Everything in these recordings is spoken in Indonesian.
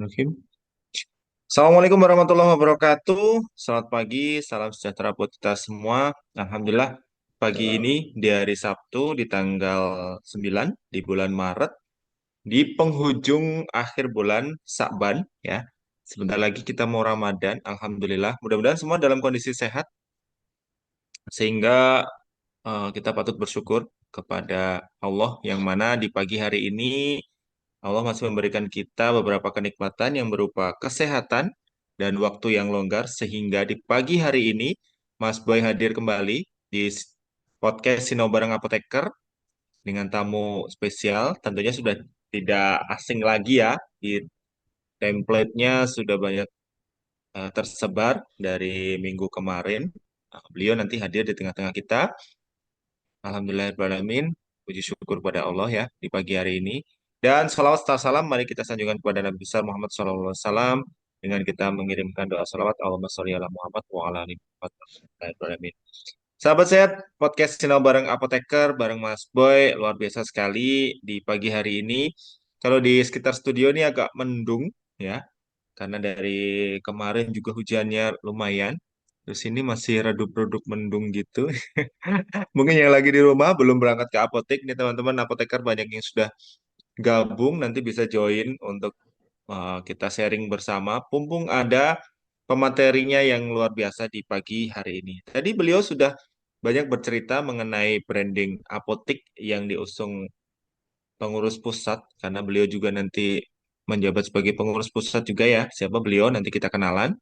Bismillahirrahmanirrahim. Assalamualaikum warahmatullahi wabarakatuh. Selamat pagi, salam sejahtera buat kita semua. Alhamdulillah, pagi ini di hari Sabtu di tanggal 9 di bulan Maret, di penghujung akhir bulan Sa'ban ya. Sebentar lagi kita mau Ramadan. Alhamdulillah, mudah-mudahan semua dalam kondisi sehat sehingga kita patut bersyukur kepada Allah yang mana di pagi hari ini Allah masih memberikan kita beberapa kenikmatan yang berupa kesehatan dan waktu yang longgar sehingga di pagi hari ini Mas Boy hadir kembali di podcast Sinau Bareng Apoteker dengan tamu spesial. Tentunya sudah tidak asing lagi ya, di template-nya sudah banyak tersebar dari minggu kemarin. Beliau nanti hadir di tengah-tengah kita. Alhamdulillahirrahmanirrahim. Puji syukur pada Allah ya di pagi hari ini. Dan salawat serta salam mari kita sanjungkan kepada Nabi besar Muhammad SAW dengan kita mengirimkan doa salawat Allahumma sholli ala Muhammad wa ala ali Muhammad. Alhamdulillahirrahmanirrahim. Sahabat sehat, podcast Sinau bareng Apoteker, bareng Mas Boy, luar biasa sekali di pagi hari ini. Kalau di sekitar studio ini agak mendung ya, karena dari kemarin juga hujannya lumayan. Terus ini masih redup-redup mendung gitu. Mungkin yang lagi di rumah belum berangkat ke apotek nih teman-teman apoteker banyak yang sudah gabung nanti bisa join untuk kita sharing bersama. Mumpung ada pematerinya yang luar biasa di pagi hari ini. Tadi beliau sudah banyak bercerita mengenai branding apotek yang diusung pengurus pusat karena beliau juga nanti menjabat sebagai pengurus pusat juga ya. Siapa beliau nanti kita kenalan.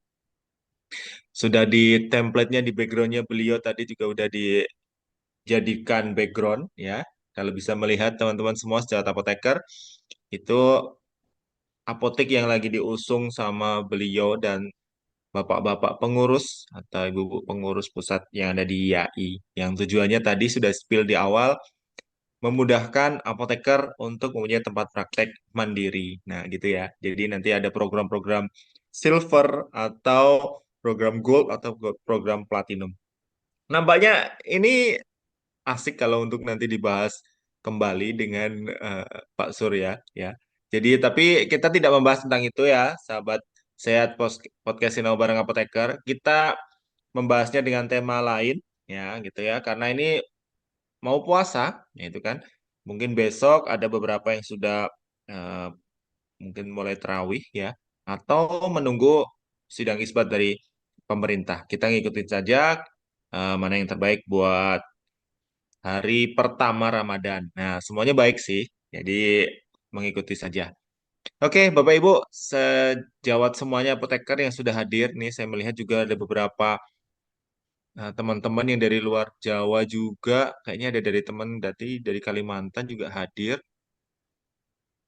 Sudah di template-nya di background-nya beliau tadi juga udah jadikan background ya. Kalau bisa melihat teman-teman semua secara apoteker itu apotek yang lagi diusung sama beliau dan bapak-bapak pengurus atau ibu-ibu pengurus pusat yang ada di IAI. Yang tujuannya tadi sudah spill di awal memudahkan apoteker untuk mempunyai tempat praktek mandiri. Nah, gitu ya. Jadi nanti ada program-program silver atau program gold atau program platinum. Nampaknya ini asik kalau untuk nanti dibahas kembali dengan eh, Pak Surya ya. Jadi tapi kita tidak membahas tentang itu ya, sahabat sehat podcast Sinau bareng Apoteker. Kita membahasnya dengan tema lain ya gitu ya. Karena ini mau puasa, ya itu kan. Mungkin besok ada beberapa yang sudah eh, mungkin mulai terawih ya atau menunggu sidang isbat dari pemerintah. Kita ngikutin saja mana yang terbaik buat hari pertama Ramadan. Nah, semuanya baik sih. Jadi mengikuti saja. Oke, Bapak Ibu, sejawat semuanya apoteker yang sudah hadir nih, saya melihat juga ada beberapa teman-teman yang dari luar Jawa juga, kayaknya ada dari teman dari Kalimantan juga hadir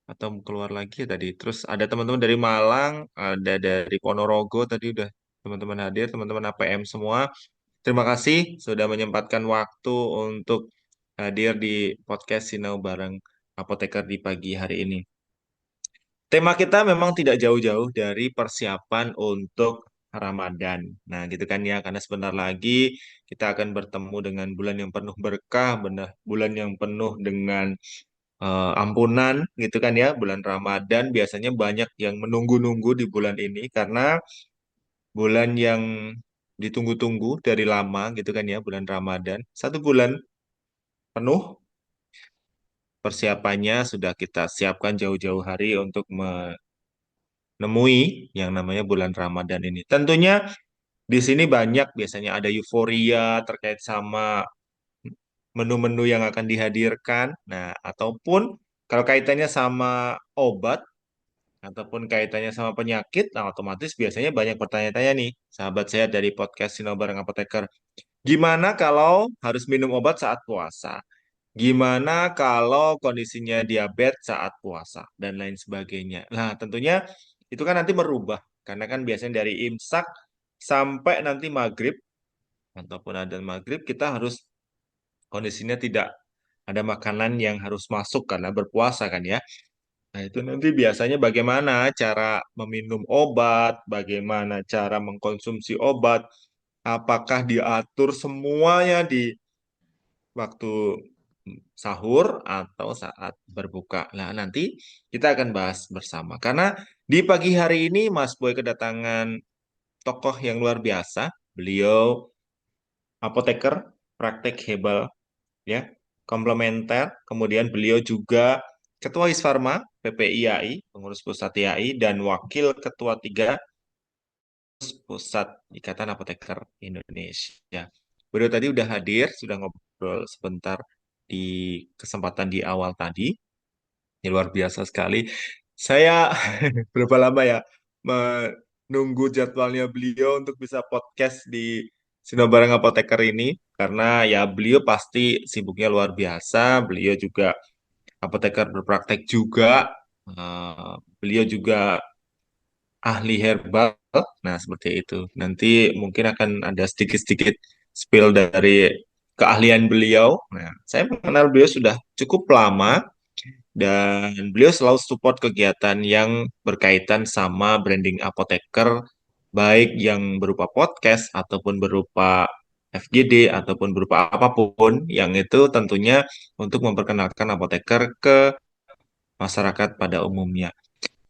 atau keluar lagi ya tadi. Terus ada teman-teman dari Malang, ada dari Ponorogo tadi udah teman-teman hadir, teman-teman APM semua. Terima kasih sudah menyempatkan waktu untuk hadir di podcast Sinau bareng Apoteker di pagi hari ini. Tema kita memang tidak jauh-jauh dari persiapan untuk Ramadan. Nah, gitu kan ya, karena sebentar lagi kita akan bertemu dengan bulan yang penuh berkah, bulan yang penuh dengan ampunan, gitu kan ya. Bulan Ramadan biasanya banyak yang menunggu-nunggu di bulan ini karena bulan yang ditunggu-tunggu dari lama gitu kan ya, bulan Ramadan. Satu bulan penuh persiapannya sudah kita siapkan jauh-jauh hari untuk menemui yang namanya bulan Ramadan ini. Tentunya di sini banyak biasanya ada euforia terkait sama menu-menu yang akan dihadirkan. Nah, ataupun kalau kaitannya sama obat ataupun kaitannya sama penyakit, nah otomatis biasanya banyak bertanya-tanya nih, sahabat sehat dari podcast Sino Bareng Apoteker. Gimana kalau harus minum obat saat puasa? Gimana kalau kondisinya diabetes saat puasa dan lain sebagainya? Nah, tentunya itu kan nanti merubah karena kan biasanya dari imsak sampai nanti maghrib ataupun ada maghrib kita harus kondisinya tidak ada makanan yang harus masuk karena berpuasa kan ya. Nah, itu nanti biasanya bagaimana cara meminum obat, bagaimana cara mengkonsumsi obat, apakah diatur semuanya di waktu sahur atau saat berbuka. Nah, nanti kita akan bahas bersama. Karena di pagi hari ini Mas Boy kedatangan tokoh yang luar biasa. Beliau apoteker, praktek herbal, ya, komplementer. Kemudian beliau juga Ketua Isfarma PPIAI, pengurus pusat IAI, dan Wakil Ketua 3 Pusat Ikatan Apoteker Indonesia. Beliau tadi udah hadir, sudah ngobrol sebentar di kesempatan di awal tadi. Ini luar biasa sekali. Saya berapa lama ya menunggu jadwalnya beliau untuk bisa podcast di Sinobarang Apoteker ini. Karena ya beliau pasti sibuknya luar biasa. Beliau juga apoteker berpraktek juga. Beliau juga ahli herbal. Nah, seperti itu. Nanti mungkin akan ada sedikit-sedikit spill dari keahlian beliau. Nah, saya mengenal beliau sudah cukup lama dan beliau selalu support kegiatan yang berkaitan sama branding apoteker, baik yang berupa podcast ataupun berupa FGD ataupun berupa apapun yang itu tentunya untuk memperkenalkan apoteker ke masyarakat pada umumnya.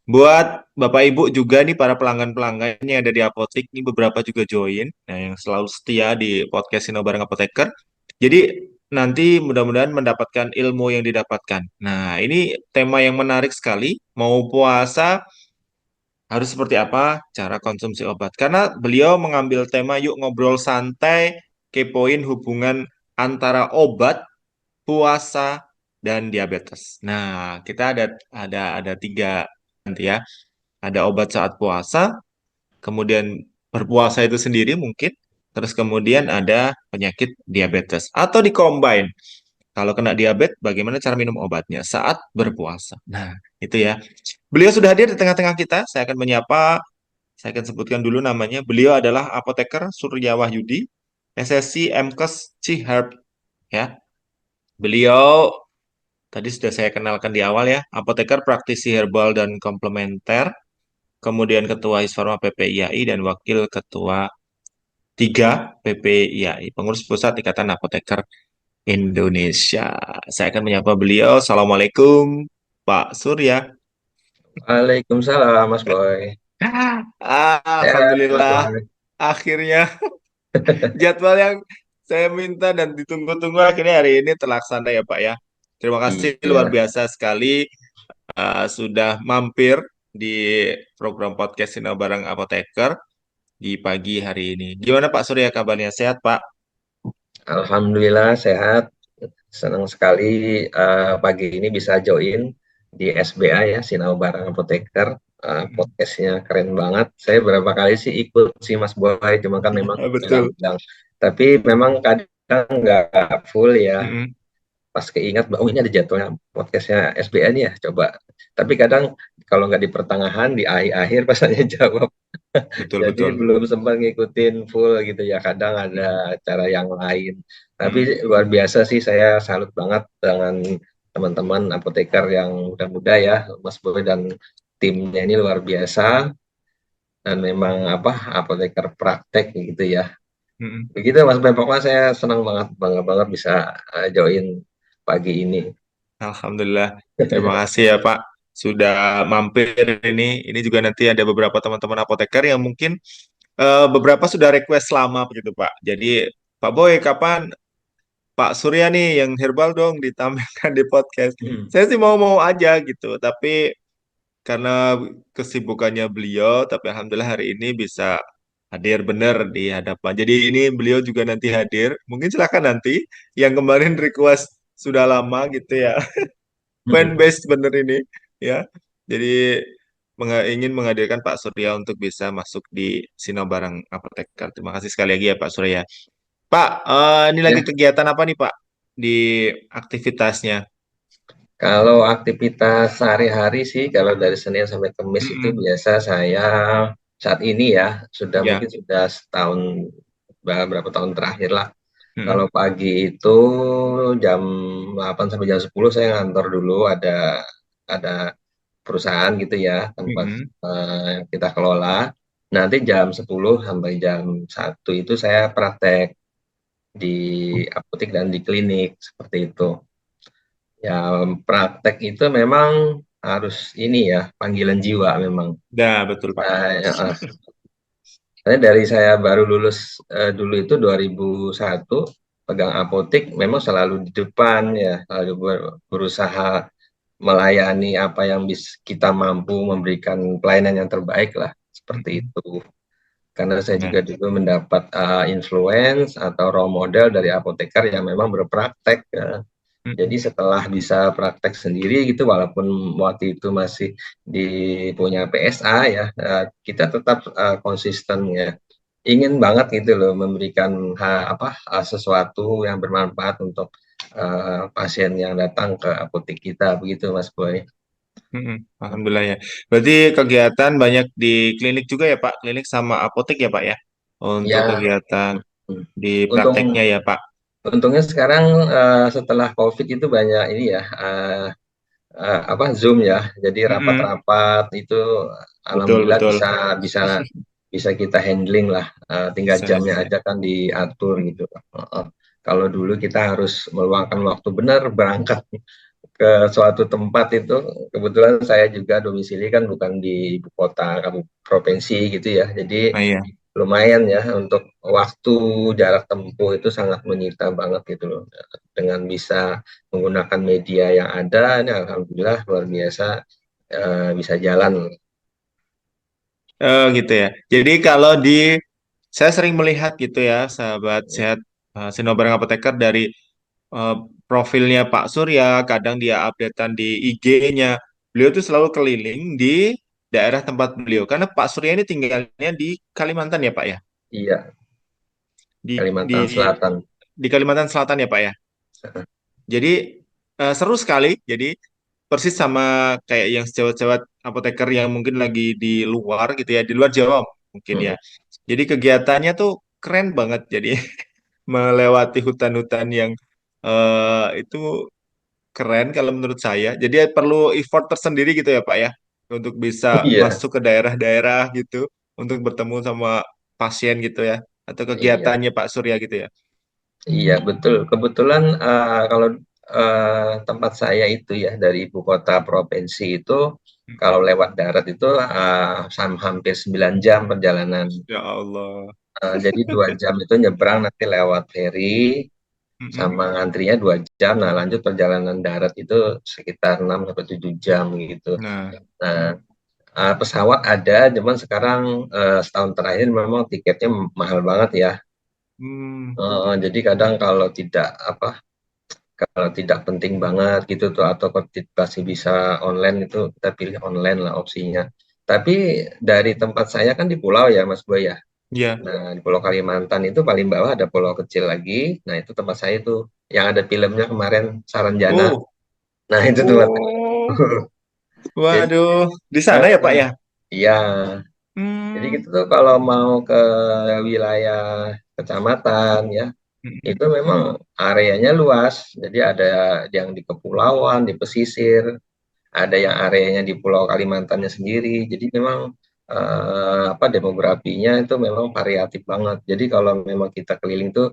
Buat Bapak Ibu juga nih para pelanggan-pelanggan yang ada di apotek ini beberapa juga join, nah yang selalu setia di podcast Sino Bareng Apoteker. Jadi nanti mudah-mudahan mendapatkan ilmu yang didapatkan. Nah, ini tema yang menarik sekali. Mau puasa harus seperti apa cara konsumsi obat? Karena beliau mengambil tema yuk ngobrol santai, kepoin hubungan antara obat, puasa, dan diabetes. Nah, kita ada tiga nanti ya. Ada obat saat puasa, kemudian berpuasa itu sendiri mungkin, terus kemudian ada penyakit diabetes atau dikombin. Kalau kena diabetes, bagaimana cara minum obatnya saat berpuasa? Nah, itu ya. Beliau sudah hadir di tengah-tengah kita. Saya akan menyapa, saya akan sebutkan dulu namanya. Beliau adalah apoteker Surya Wahyudi, SSC MKes Ciherb, ya. Beliau tadi sudah saya kenalkan di awal ya, apoteker praktisi herbal dan komplementer, kemudian Ketua Isfarma PPIAI dan Wakil Ketua 3 PPIAI, Pengurus Pusat Ikatan Apoteker Indonesia. Saya akan menyapa beliau. Assalamualaikum, Pak Surya. Waalaikumsalam, Mas Boy. Ya, Mas Alhamdulillah, Boy. akhirnya jadwal yang saya minta dan ditunggu-tunggu akhirnya hari ini terlaksana ya Pak ya. Terima kasih luar Iya, biasa sekali sudah mampir di program podcast Sina Barang Apoteker di pagi hari ini. Gimana Pak Surya kabarnya? Sehat Pak? Alhamdulillah sehat. Senang sekali pagi ini bisa join di SBA ya, Sinau Barang Apoteker. Mm. Podcastnya keren banget. Saya berapa kali sih ikut sih Mas Boy, cuma kan memang Betul. kadang-kadang. Tapi memang kadang nggak full ya. Mm-mm. Pas keingat bahwa oh ini ada jadwalnya podcastnya SBA nih ya, coba. Tapi kadang kalau nggak di pertengahan, di akhir-akhir pas saya jawab. Betul Jadi betul. belum sempat ngikutin full gitu ya. Kadang ada Mm-mm. cara yang lain. Tapi Mm-mm. luar biasa sih, saya salut banget dengan teman-teman apoteker yang muda-muda ya, Mas Boy dan timnya ini luar biasa. Dan memang apa apoteker praktek gitu ya. Mm-mm. Begitu Mas Boy, pokoknya saya senang banget, bangga banget bisa join pagi ini. Alhamdulillah. Terima kasih ya Pak sudah mampir ini. Ini juga nanti ada beberapa teman-teman apoteker yang mungkin beberapa sudah request lama begitu Pak. Jadi Pak Boy kapan Pak Surya nih yang herbal dong ditampilkan di podcast. Hmm. Saya sih mau-mau aja gitu, tapi karena kesibukannya beliau, tapi alhamdulillah hari ini bisa hadir benar di hadapan. Jadi ini beliau juga nanti hadir. Mungkin silakan nanti yang kemarin request sudah lama gitu ya. Fanbase bener ini ya. Jadi ingin menghadirkan Pak Surya untuk bisa masuk di Sinobarang Apoteker. Terima kasih sekali lagi ya Pak Surya. Pak, ini lagi Ya, kegiatan apa nih Pak di aktivitasnya? kalau aktivitas sehari-hari sih, kalau dari Senin sampai Kamis itu Mm-mm. biasa saya saat ini ya, sudah Ya. mungkin sudah setahun, berapa tahun terakhir lah. Kalau Mm-mm. pagi itu jam 8 sampai jam 10 saya ngantor dulu, ada perusahaan gitu ya, tempat Mm-mm. yang kita kelola. Nanti jam 10 sampai jam 1 itu saya praktek di apotek dan di klinik, seperti itu. Ya, praktek itu memang harus ini ya, panggilan jiwa memang. Nah, betul Pak. Saya, saya dari saya baru lulus dulu itu 2001 pegang apotek memang selalu di depan ya, selalu berusaha melayani apa yang kita mampu memberikan pelayanan yang terbaik lah seperti Mm-mm. itu. Karena saya Nah, juga dulu mendapat influence atau role model dari apoteker yang memang berpraktek ya. Jadi mm-mm. setelah bisa praktek sendiri gitu, walaupun waktu itu masih di punya PSA ya, kita tetap konsisten ya. Ingin banget gitu loh memberikan sesuatu yang bermanfaat untuk pasien yang datang ke apotek kita begitu Mas Boy. Mm-mm. Alhamdulillah ya. Berarti kegiatan banyak di klinik juga ya Pak, klinik sama apotek ya Pak ya, untuk Ya, kegiatan mm, di prakteknya untung ya Pak. untungnya sekarang setelah COVID itu banyak ini ya Zoom ya. Jadi Mm-mm. rapat-rapat itu Betul alhamdulillah betul. bisa bisa bisa kita handling lah. Tinggal Bisa jamnya handle ya. aja kan diatur gitu. Kalau dulu kita harus meluangkan waktu benar berangkat ke suatu tempat itu, kebetulan saya juga domisili kan bukan di ibu kota provinsi gitu ya. Jadi Ah, iya. lumayan ya untuk waktu jarak tempuh itu sangat menyita banget gitu loh. Dengan bisa menggunakan media yang ada, ini alhamdulillah luar biasa bisa jalan. Oh gitu ya. Jadi kalau di saya sering melihat gitu ya, sahabat sehat Sino Bareng Apoteker dari eh, profilnya Pak Surya, kadang dia updatean di IG-nya. Beliau tuh selalu keliling di daerah tempat beliau. Karena Pak Surya ini tinggalnya di Kalimantan ya Pak ya? Iya, Di di Kalimantan Selatan. di Kalimantan Selatan ya Pak ya? Jadi seru sekali. Jadi persis sama kayak yang sejawat-jawat apoteker yang mungkin lagi di luar gitu ya, di luar Jawa mungkin ya. Jadi kegiatannya tuh keren banget. Jadi melewati hutan-hutan yang itu keren kalau menurut saya. Jadi perlu effort tersendiri gitu ya Pak ya, untuk bisa Iya, masuk ke daerah-daerah gitu, untuk bertemu sama pasien gitu ya, atau iya, kegiatannya Pak Surya gitu ya. iya betul. Kebetulan kalau tempat saya itu ya dari ibu kota provinsi itu kalau Mm-mm. lewat darat itu hampir 9 jam perjalanan. Ya Allah. Jadi 2 jam itu nyebrang nanti lewat feri Mm-mm. sama ngantrinya 2 jam. Nah lanjut perjalanan darat itu sekitar 6 sampai 7 jam gitu. Nah, Nah pesawat ada, cuman sekarang setahun terakhir memang tiketnya mahal banget ya. hmm, Jadi kadang kalau tidak penting banget gitu tuh atau kalau masih bisa online itu kita pilih online lah opsinya. Tapi dari tempat saya kan di pulau ya Mas Boy ya. ya. Nah, di Pulau Kalimantan itu paling bawah ada pulau kecil lagi. Nah, itu tempat saya tuh yang ada filmnya kemarin Saranjana. Oh, Nah, itu tempat saya. oh, Jadi, waduh, di sana ya Pak ya? iya. Jadi Hmm, gitu tuh kalau mau ke wilayah kecamatan ya, mm-mm, itu memang areanya luas. Jadi ada yang di kepulauan, di pesisir, ada yang areanya di Pulau Kalimantannya sendiri. Jadi memang demografinya itu memang variatif banget. Jadi kalau memang kita keliling tuh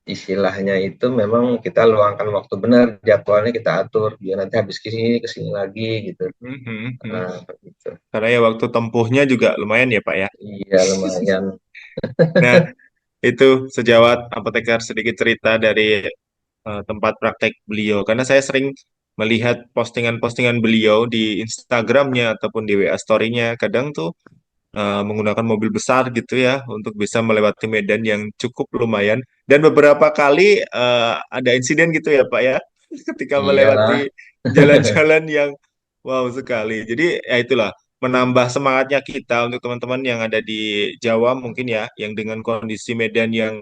istilahnya itu memang kita luangkan waktu benar, jadwalnya kita atur biar nanti habis ke sini lagi gitu. mm-mm. Nah, gitu. Karena ya waktu tempuhnya juga lumayan ya Pak ya. Iya lumayan. Nah, itu sejawat apoteker sedikit cerita dari tempat praktek beliau. Karena saya sering melihat postingan-postingan beliau di Instagramnya ataupun di WA Story-nya. Kadang tuh menggunakan mobil besar gitu ya untuk bisa melewati medan yang cukup lumayan. Dan beberapa kali ada insiden gitu ya Pak ya, ketika melewati Iyalah. jalan-jalan yang wow sekali. Jadi ya itulah menambah semangatnya kita untuk teman-teman yang ada di Jawa mungkin ya, yang dengan kondisi medan yang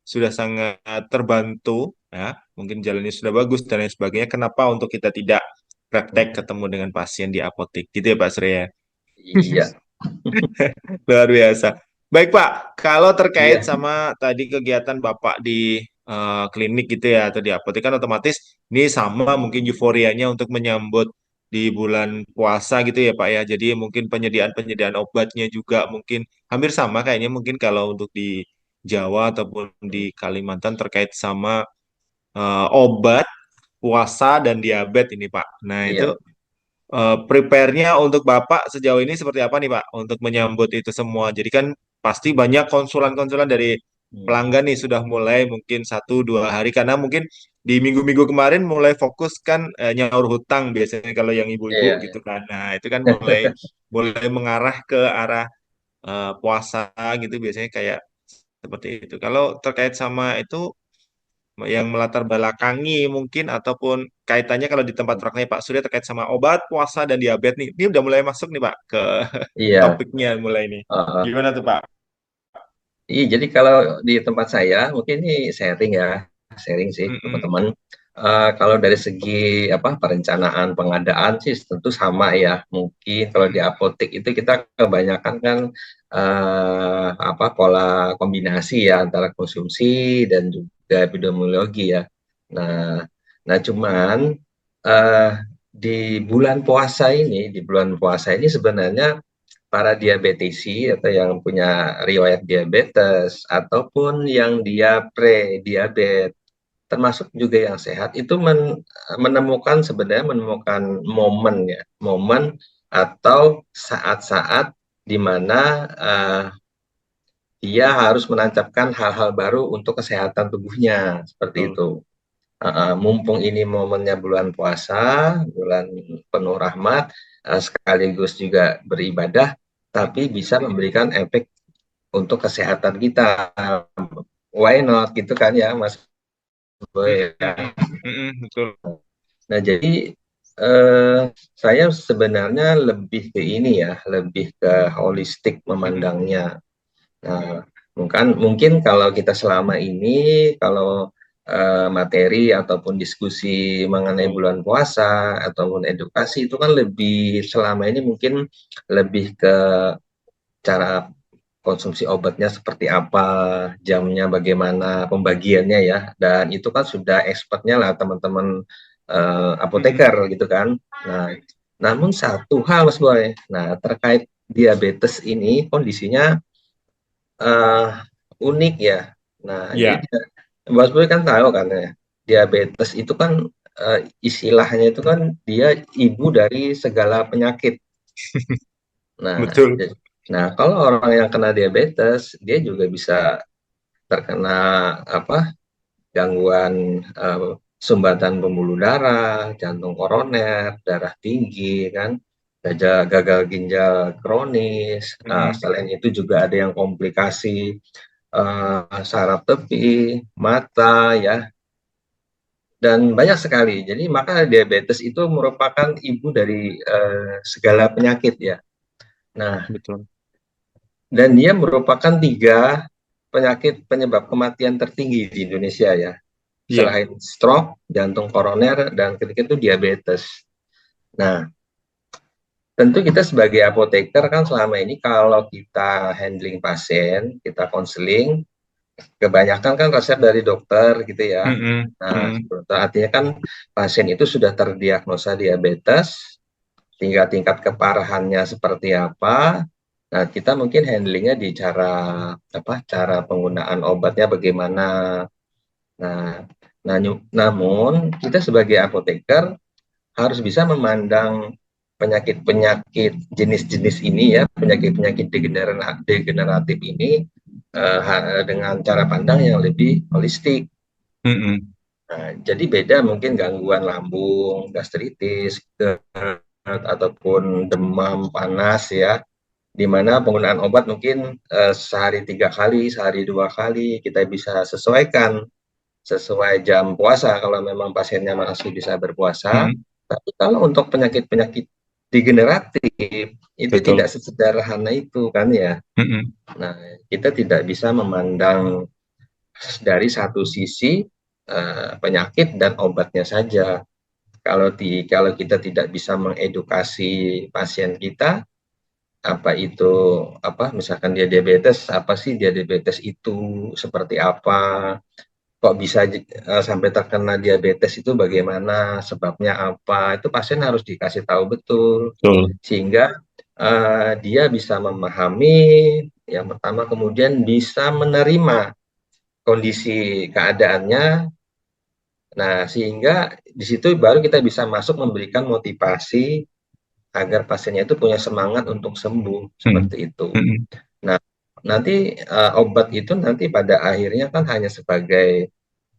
sudah sangat terbantu, ya, mungkin jalannya sudah bagus dan lain sebagainya. Kenapa untuk kita tidak praktek ketemu dengan pasien di apotek gitu ya Pak Surya? Iya, Luar biasa. Baik Pak, kalau terkait iya. sama tadi kegiatan Bapak di klinik gitu ya atau di apotek kan otomatis ini sama mungkin euforianya untuk menyambut di bulan puasa gitu ya Pak ya. Jadi mungkin penyediaan-penyediaan obatnya juga mungkin hampir sama kayaknya mungkin kalau untuk di Jawa ataupun di Kalimantan terkait sama obat puasa dan diabetes ini Pak. Nah itu Iya. prepare-nya untuk Bapak sejauh ini seperti apa nih Pak untuk menyambut itu semua? Jadi kan pasti banyak konsulan-konsulan dari Hmm. pelanggan nih sudah mulai mungkin 1 2 hari karena mungkin di minggu-minggu kemarin mulai fokus kan nyaur hutang biasanya kalau yang ibu-ibu Iya, gitu iya. kan. Nah itu kan mulai mulai mengarah ke arah puasa gitu biasanya kayak seperti itu. Kalau terkait sama itu yang melatar belakangi mungkin ataupun kaitannya kalau di tempat prakteknya Pak Surya terkait sama obat, puasa dan diabetes nih. Ini udah mulai masuk nih Pak ke Iya. topiknya mulai nih. Heeh. Gimana tuh Pak? Iya, jadi kalau di tempat saya, mungkin ini sharing ya, sharing sih Mm-mm. teman-teman. Kalau dari segi apa perencanaan pengadaan sih tentu sama ya. Mungkin kalau di Mm-mm. apotek itu kita kebanyakan kan apa pola kombinasi ya antara konsumsi dan juga epidemiologi ya. Nah, nah cuman eh, di bulan puasa ini sebenarnya para diabetesi atau yang punya riwayat diabetes ataupun yang dia pre-diabetes termasuk juga yang sehat itu menemukan momen ya momen atau saat-saat di mana dia harus menancapkan hal-hal baru untuk kesehatan tubuhnya seperti Betul. itu. Mumpung ini momennya bulan puasa, bulan penuh rahmat, sekaligus juga beribadah, tapi bisa memberikan efek untuk kesehatan kita. Why not gitu kan ya, Mas Boy? Mm-mm. Mm-mm. Betul. Nah, jadi eh, saya sebenarnya lebih ke ini ya, lebih ke holistik Mm-mm. memandangnya. Nah, mungkin kalau kita selama ini kalau materi ataupun diskusi mengenai Betul. bulan puasa ataupun edukasi itu kan lebih selama ini mungkin lebih ke cara konsumsi obatnya seperti apa, jamnya bagaimana, pembagiannya ya, dan itu kan sudah expertnya lah teman-teman Mm-mm. apoteker gitu kan. Nah, namun satu hal Mas Boy, nah terkait diabetes ini kondisinya eh, unik ya. Nah, jadi Ya, Mas Boy kan tahu kan ya, diabetes itu kan istilahnya itu kan dia ibu dari segala penyakit. Nah, betul. nah kalau orang yang kena diabetes, dia juga bisa terkena apa gangguan eh, sumbatan pembuluh darah, jantung koroner, darah tinggi kan, gagal ginjal kronis. Mm-mm. Selain itu juga ada yang komplikasi saraf tepi, mata ya, dan banyak sekali. Jadi maka diabetes itu merupakan ibu dari segala penyakit ya. Nah, Betul. dan dia merupakan tiga penyakit penyebab kematian tertinggi di Indonesia ya. Iya, Selain stroke, jantung koroner, dan ketiga itu diabetes. Nah, tentu kita sebagai apoteker kan selama ini kalau kita handling pasien, kita konseling, kebanyakan kan resep dari dokter gitu ya. Mm-mm. Nah, Mm-mm. artinya kan pasien itu sudah terdiagnosa diabetes, tinggal tingkat keparahannya seperti apa. Nah, kita mungkin handlingnya di cara penggunaan obatnya bagaimana. Nah, namun kita sebagai apoteker harus bisa memandang penyakit-penyakit jenis-jenis ini ya, penyakit-penyakit degeneratif ini dengan cara pandang yang lebih holistik. Mm-mm. Nah, jadi beda mungkin gangguan lambung, gastritis, GERD, ataupun demam panas ya, di mana penggunaan obat mungkin sehari 3 kali, sehari 2 kali kita bisa sesuaikan sesuai jam puasa kalau memang pasiennya masih bisa berpuasa. Mm-mm. Tapi kalau untuk penyakit-penyakit degeneratif itu tidak Betul. sesederhana itu kan ya. Mm-mm. Nah, kita tidak bisa memandang dari satu sisi penyakit dan obatnya saja. Kalau kita tidak bisa mengedukasi pasien kita apa itu apa misalkan dia diabetes, apa sih dia diabetes itu seperti apa, kok bisa sampai terkena diabetes itu bagaimana, sebabnya apa, itu pasien harus dikasih tahu betul Betul. sehingga dia bisa memahami yang pertama, kemudian bisa menerima kondisi keadaannya Nah, sehingga di situ baru kita bisa masuk memberikan motivasi agar pasiennya itu punya semangat untuk sembuh Mm. seperti itu. Mm-mm. Nah, nanti obat itu nanti pada akhirnya kan hanya sebagai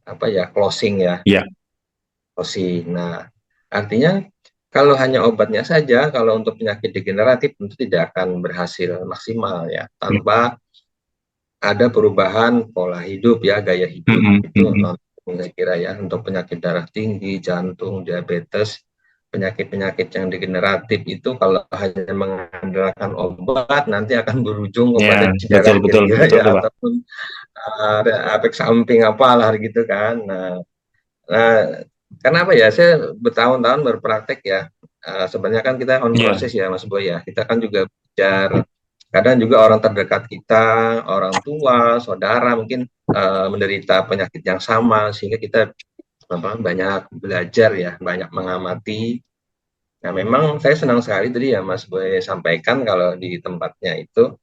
apa ya, closing ya, Ya. closing. Nah, artinya kalau hanya obatnya saja, kalau untuk penyakit degeneratif tentu tidak akan berhasil maksimal ya, Mm. tanpa ada perubahan pola hidup ya, gaya hidup Mm-mm. itu Mm-mm. non saya kira ya, untuk penyakit darah tinggi, jantung, diabetes, penyakit-penyakit yang degeneratif itu kalau hanya mengandalkan obat nanti akan berujung Ya, kepada cedera betul betul kira-kira betul ya, tuh Pak. ataupun ada efek samping apalah gitu kan. Nah, karena apa ya, saya bertahun-tahun berpraktek ya. Sebenarnya kan kita on Ya, proses ya Mas Boy ya, kita kan juga belajar, kadang juga orang terdekat kita, orang tua, saudara mungkin menderita penyakit yang sama, sehingga kita banyak belajar ya, banyak mengamati. Nah, memang saya senang sekali tadi ya Mas Boy sampaikan kalau di tempatnya itu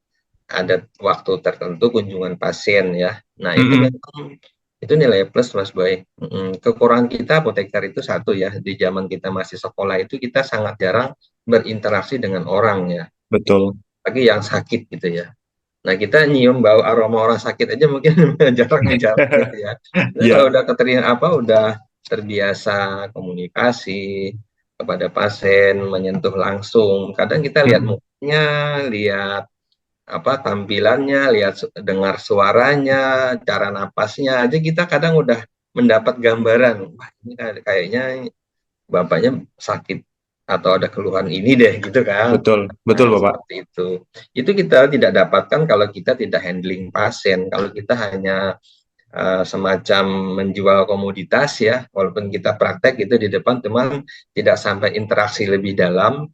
ada waktu tertentu kunjungan pasien ya. Nah, itu mm-mm. memang itu nilai plus Mas Boy. Kekurangan kita apoteker itu satu ya, di zaman kita masih sekolah itu kita sangat jarang berinteraksi dengan orang ya, Betul. lagi yang sakit gitu ya. Nah, kita nyium bau aroma orang sakit aja mungkin jarang-jarang gitu ya. Tapi kalau Ya. udah keterima apa, udah terbiasa komunikasi kepada pasien, menyentuh langsung. Kadang kita lihat Mm-mm. mukanya, lihat apa tampilannya, lihat dengar suaranya, cara napasnya aja kita kadang udah mendapat gambaran. Wah, ini kayaknya bapaknya sakit atau ada keluhan ini deh gitu kan. Betul Nah, betul Bapak. seperti itu. Itu kita tidak dapatkan kalau kita tidak handling pasien. Kalau kita hanya semacam menjual komoditas ya, walaupun kita praktek itu di depan, teman tidak sampai interaksi lebih dalam.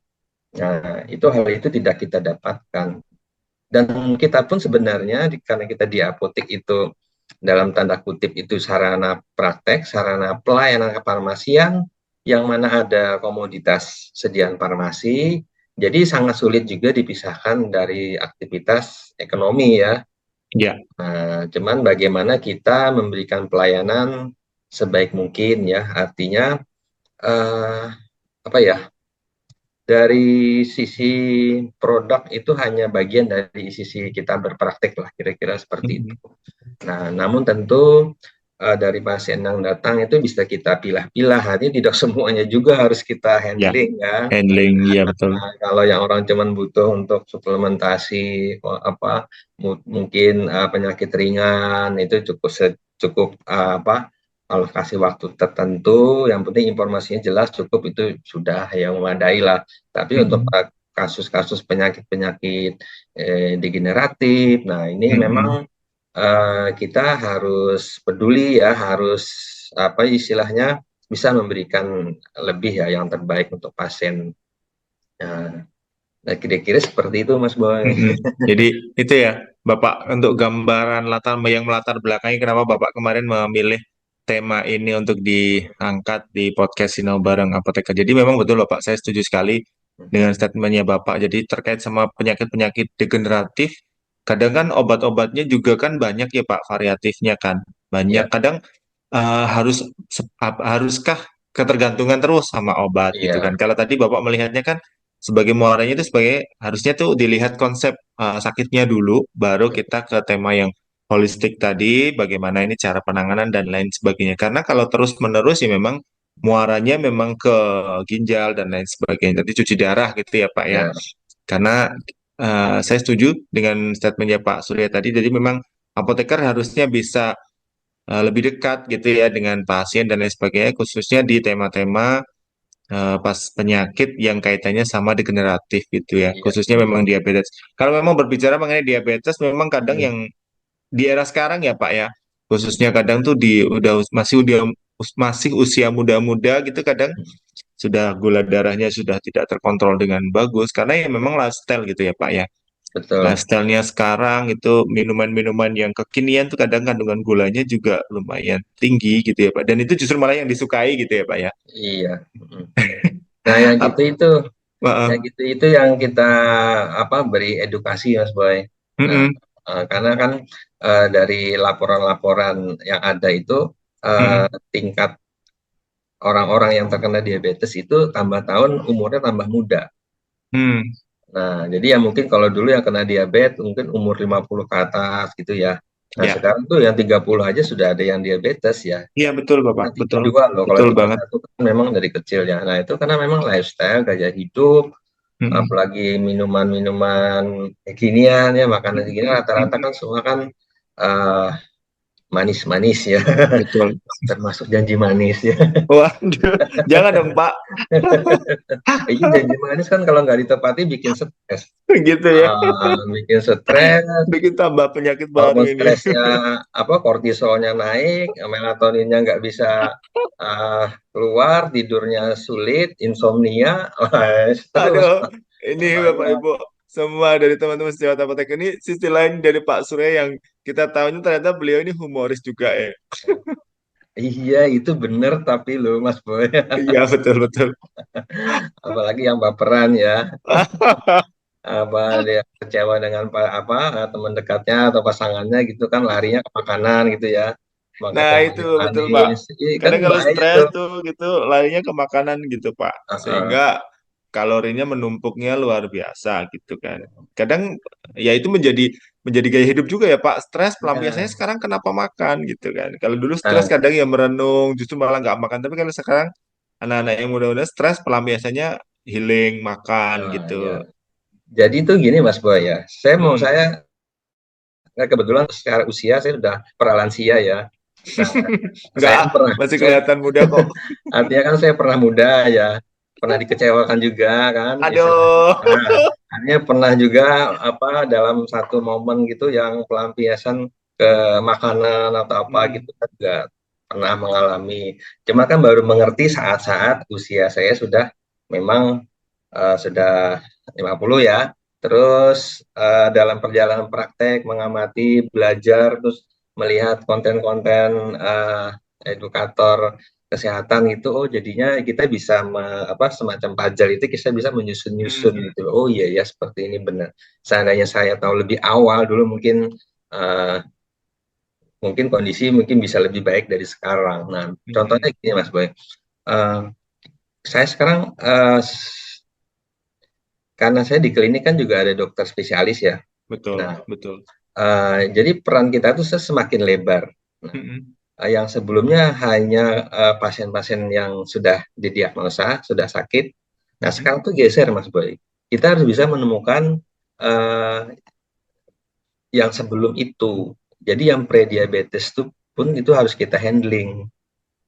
Nah, itu hal itu tidak kita dapatkan. Dan kita pun sebenarnya karena kita di apotek itu dalam tanda kutip itu sarana praktek, sarana pelayanan kefarmasian yang mana ada komoditas sediaan farmasi, jadi sangat sulit juga dipisahkan dari aktivitas ekonomi ya. Ya. Nah, cuman bagaimana kita memberikan pelayanan sebaik mungkin ya, artinya eh, apa ya, dari sisi produk itu hanya bagian dari sisi kita berpraktek lah, kira-kira seperti itu. Mm-mm. Nah, namun tentu dari pasien yang datang itu bisa kita pilah-pilah, artinya tidak semuanya juga harus kita Ya. handling ya. Handling, iya betul. Nah, kalau yang orang cuman butuh untuk suplementasi apa, mungkin penyakit ringan itu cukup apa, kalau kasih waktu tertentu, yang penting informasinya jelas cukup, itu sudah yang memadai lah. Tapi untuk Mm-mm. kasus-kasus penyakit-penyakit degeneratif, nah ini memang Mm-mm. kita harus peduli ya, harus apa istilahnya, bisa memberikan lebih ya yang terbaik untuk pasien. Nah, nah, kira-kira seperti itu Mas Boy. Mm-mm. Jadi itu ya, Bapak untuk gambaran yang melatar belakangi kenapa Bapak kemarin memilih tema ini untuk diangkat di podcast Sinau Bareng Apoteker. Jadi memang betul Bapak, saya setuju sekali dengan statementnya Bapak. Jadi terkait sama penyakit-penyakit degeneratif, kadang kan obat-obatnya juga kan banyak ya Pak, variatifnya kan banyak. Iya, Kadang haruskah ketergantungan terus sama obat gitu kan? iya, Kalau tadi Bapak melihatnya kan sebagai muaranya itu sebagai harusnya tuh dilihat konsep sakitnya dulu, baru kita ke tema yang holistik tadi, bagaimana ini cara penanganan dan lain sebagainya. Karena kalau terus-menerus ya memang muaranya memang ke ginjal dan lain sebagainya. Jadi cuci darah gitu ya Pak ya. iya, Karena saya setuju dengan statementnya Pak Surya tadi. Jadi memang apoteker harusnya bisa lebih dekat gitu ya dengan pasien dan lain sebagainya, khususnya di tema-tema pas penyakit yang kaitannya sama degeneratif gitu ya, iya. khususnya memang diabetes. Kalau memang berbicara mengenai diabetes, memang kadang Mm, yang di era sekarang ya Pak ya, khususnya kadang tuh masih usia muda-muda gitu, kadang mm. sudah gula darahnya sudah tidak terkontrol dengan bagus karena ya memang lifestyle gitu ya Pak ya. Betul. Lifestyle-nya sekarang itu minuman-minuman yang kekinian tuh kadang kandungan gulanya juga lumayan tinggi gitu ya Pak. Dan itu justru malah yang disukai gitu ya Pak ya. Iya. Mm. Nah, yang gitu Ap- itu, Heeh. yang gitu itu yang kita apa, beri edukasi Mas Boy. Nah, Mm-mm. karena kan dari laporan-laporan yang ada itu Mm-mm. tingkat orang-orang yang terkena diabetes itu tambah tahun umurnya tambah muda. Hmm, Nah, jadi ya mungkin kalau dulu yang kena diabetes mungkin umur 50 ke atas gitu ya. Nah, ya, sekarang tuh yang 30 aja sudah ada yang diabetes ya. iya betul Bapak, Nah, tipe betul, 2 loh. Kalau betul tipe banget. satu kan memang dari kecil ya. Nah, itu karena memang lifestyle, gaya hidup, Mm-mm. apalagi minuman-minuman kekinian ya, makanan kekinian rata-rata kan semua kan eh, manis-manis ya, Betul. termasuk janji manis ya. Waduh, jangan dong Pak, Iya janji manis kan kalau nggak ditepati bikin stres. gitu ya, Bikin stres, bikin tambah penyakit baru hormon ini. stresnya apa kortisolnya naik, melatoninnya nggak bisa uh, keluar, tidurnya sulit, insomnia, wah, terus Aduh, ini Bapak makanya Ibu semua dari teman-teman sejawat apotek ini sisi lain dari Pak Surya yang kita tahunya ternyata beliau ini humoris juga ya. iya itu bener tapi loh Mas Boy, Iya betul betul. apalagi yang baperan ya, apa dia kecewa dengan apa teman dekatnya atau pasangannya gitu kan larinya ke makanan gitu ya, makan Nah yang itu betul Pak. manis-manis, ini kan Kadang kalau bahaya stres tuh. tuh gitu larinya ke makanan gitu Pak. Sehingga Uh-uh. kalorinya menumpuknya luar biasa gitu kan. Kadang ya itu menjadi menjadi gaya hidup juga ya Pak. Stres pelampiasannya Ya. sekarang kenapa makan gitu kan. Kalau dulu stres Nah, kadang ya merenung justru malah nggak makan. Tapi kalau sekarang anak-anak yang muda-muda stres pelampiasannya healing makan gitu. ya. Jadi tuh gini Mas Boy ya, Hmm. saya kebetulan secara usia saya sudah pralansia ya. Nah, Nggak, saya kan pernah, masih saya kelihatan muda kok. artinya kan saya pernah muda ya, pernah dikecewakan juga kan, istilahnya. Aduh. Nah, artinya pernah juga apa dalam satu momen gitu yang pelampiasan ke makanan atau apa Hmm. gitu kan juga pernah mengalami. Cuma kan baru mengerti saat-saat usia saya sudah memang sudah 50 ya. Terus dalam perjalanan praktek mengamati, belajar, terus melihat konten-konten edukator kesehatan itu, oh jadinya kita bisa apa semacam puzzle itu kita bisa menyusun-nyusun Hmm. gitu. Oh iya ya seperti ini benar. Seandainya saya tahu lebih awal dulu mungkin eh, mungkin kondisi mungkin bisa lebih baik dari sekarang. Nah, contohnya Hmm. gini Mas Boy. Eh, saya sekarang karena saya di klinik kan juga ada dokter spesialis ya. Betul, Nah, betul. jadi peran kita tuh semakin lebar. Nah, Mm-mm. yang sebelumnya hanya pasien-pasien yang sudah didiagnosa, sudah sakit. Nah, Mm-mm. sekarang tuh geser, Mas Boy. Kita harus bisa menemukan uh, yang sebelum itu. Jadi yang prediabetes itu pun itu harus kita handling.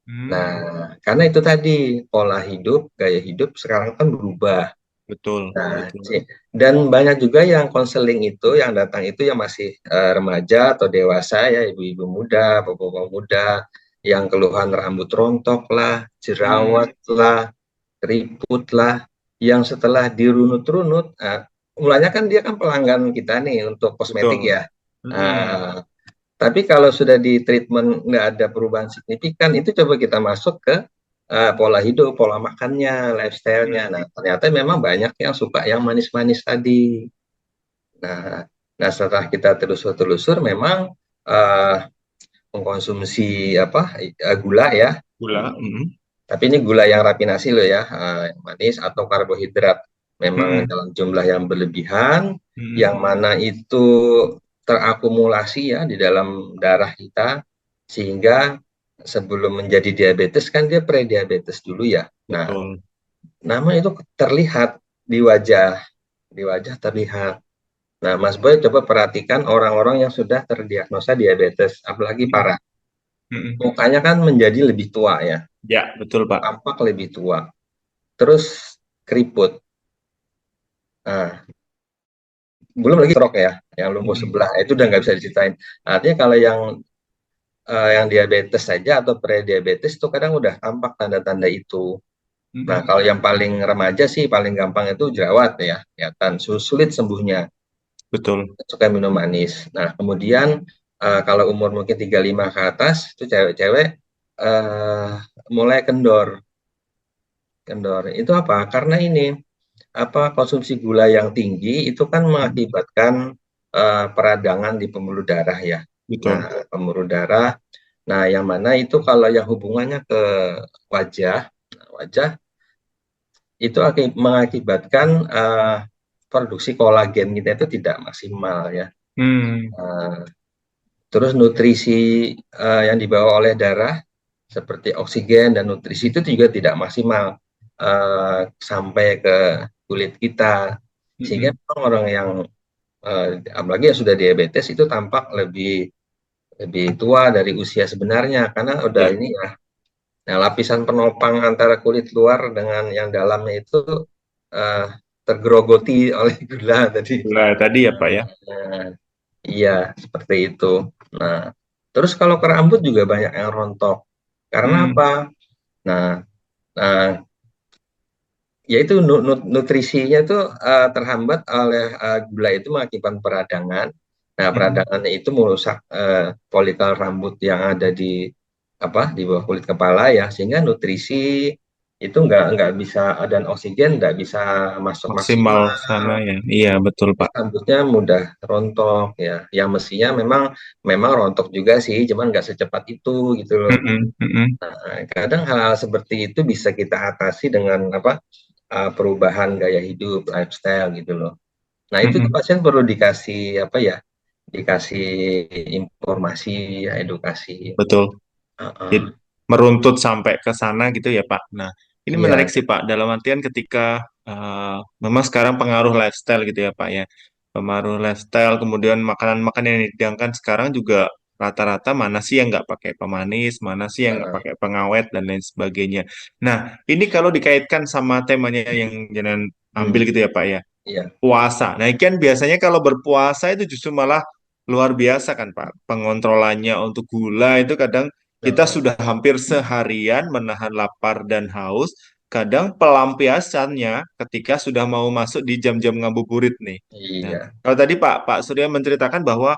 Nah, Hmm. karena itu tadi pola hidup, gaya hidup sekarang kan berubah. Betul, Nah, betul. dan banyak juga yang konseling itu, yang datang itu yang masih remaja atau dewasa ya, ibu-ibu muda, bapak-bapak muda, yang keluhan rambut rontok lah, Hmm. jerawat lah, keriput lah, yang setelah dirunut-runut, mulanya kan dia kan pelanggan kita nih untuk kosmetik Betul. ya. Mm-mm. Nah, tapi kalau sudah di treatment nggak ada perubahan signifikan, itu coba kita masuk ke pola hidup, pola makannya, lifestyle-nya. Hmm. Nah, ternyata memang banyak yang suka yang manis-manis tadi. Nah, nah setelah kita telusur-telusur, memang uh, mengkonsumsi apa gula ya, Gula. Mm-mm. tapi ini gula yang rafinasi loh ya, yang manis atau karbohidrat memang Mm-mm. dalam jumlah yang berlebihan, yang Mm-mm. mana itu terakumulasi ya di dalam darah kita, sehingga sebelum menjadi diabetes kan dia prediabetes dulu ya. Nah, Betul. nama itu terlihat di wajah terlihat. Nah, Mas Boy coba perhatikan orang-orang yang sudah terdiagnosa diabetes, apalagi Mm-mm. parah. Mm-mm. Mukanya kan menjadi lebih tua ya, Ya, betul, Pak. tampak lebih tua. Terus keriput. Nah, belum lagi stroke ya, yang lumpuh Mm-mm. sebelah itu udah nggak bisa diceritain. Artinya kalau yang diabetes saja atau prediabetes itu kadang udah tampak tanda-tanda itu. Nah, Mm-mm. kalau yang paling remaja sih paling gampang itu jerawat ya, kelihatan sulit sembuhnya, Betul. suka minum manis. Nah, kemudian kalau umur mungkin 35 ke atas itu cewek-cewek eh, mulai kendor. Kendor. Itu apa? Karena ini apa konsumsi gula yang tinggi itu kan Mm-mm. mengakibatkan peradangan di pembuluh darah ya. Nah, Betul. pembuluh darah. Nah, yang mana itu kalau yang hubungannya ke wajah, nah, wajah itu mengakibatkan produksi kolagen kita itu tidak maksimal ya. Hmm, Nah, terus nutrisi yang dibawa oleh darah seperti oksigen dan nutrisi itu juga tidak maksimal sampai ke kulit kita. Sehingga mm-mm. memang orang yang apalagi yang sudah diabetes itu tampak lebih lebih tua dari usia sebenarnya karena udah Ya, ini ya. Nah, lapisan penopang antara kulit luar dengan yang dalamnya itu eh, tergerogoti oleh gula tadi. nah tadi ya Pak ya. Nah, iya, seperti itu. Nah, terus kalau ke rambut juga banyak yang rontok. Karena Hmm, apa? Nah, nah yaitu nutrisinya itu terhambat oleh gula itu mengakibatkan peradangan. Nah, mm-mm. peradangannya itu merusak folikel rambut yang ada di apa di bawah kulit kepala ya, sehingga nutrisi itu nggak bisa dan oksigen nggak bisa masuk Maksimal maksimal. sana ya. Iya betul Pak. Rambutnya mudah rontok ya. Yang mestinya memang memang rontok juga sih, cuman nggak secepat itu gitu loh. Mm-mm, mm-mm, Nah, kadang hal-hal seperti itu bisa kita atasi dengan apa perubahan gaya hidup, lifestyle gitu loh. Nah, itu tuh mm-mm. pasien perlu dikasih apa ya? Dikasih informasi, ya, edukasi. Betul. Jadi, Heeh. meruntut sampai ke sana gitu ya Pak. Nah, ini menarik Iya, sih Pak. Dalam artian ketika memang sekarang pengaruh lifestyle gitu ya Pak ya. Pengaruh lifestyle, kemudian makanan-makanan yang dihidangkan sekarang juga rata-rata mana sih yang nggak pakai pemanis, mana sih yang nggak heeh. pakai pengawet dan lain sebagainya. Nah, ini kalau dikaitkan sama temanya yang jangan ambil Hmm, gitu ya Pak ya. iya, Puasa. Nah, kan biasanya kalau berpuasa itu justru malah luar biasa kan, Pak. Pengontrolannya untuk gula itu kadang kita heeh. sudah hampir seharian menahan lapar dan haus. Kadang pelampiasannya ketika sudah mau masuk di jam-jam ngabuburit nih. Nah, Iya. kalau tadi Pak Surya menceritakan bahwa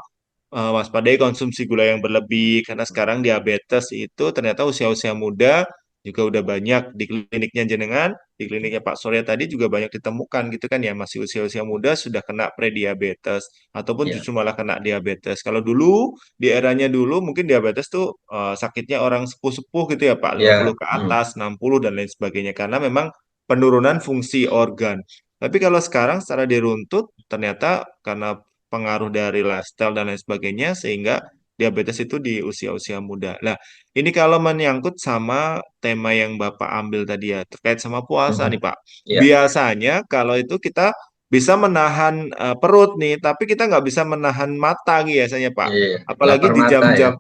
waspadai konsumsi gula yang berlebih karena sekarang diabetes itu ternyata usia-usia muda juga udah banyak di kliniknya jenengan, di kliniknya Pak Surya tadi juga banyak ditemukan gitu kan ya masih usia-usia muda sudah kena prediabetes ataupun Iya, justru malah kena diabetes. Kalau dulu di eranya dulu mungkin diabetes tuh sakitnya orang sepuh-sepuh gitu ya Pak, 50 iya, ke atas, 60 dan lain sebagainya karena memang penurunan fungsi organ. Tapi kalau sekarang secara diruntut ternyata karena pengaruh dari lifestyle dan lain sebagainya sehingga diabetes itu di usia-usia muda. Nah, ini kalau menyangkut sama tema yang Bapak ambil tadi ya terkait sama puasa mhm, nih Pak. iya, Biasanya kalau itu kita bisa menahan perut nih, tapi kita nggak bisa menahan mata biasanya Pak. iya. Apalagi Lapar di mata ya. jam-jam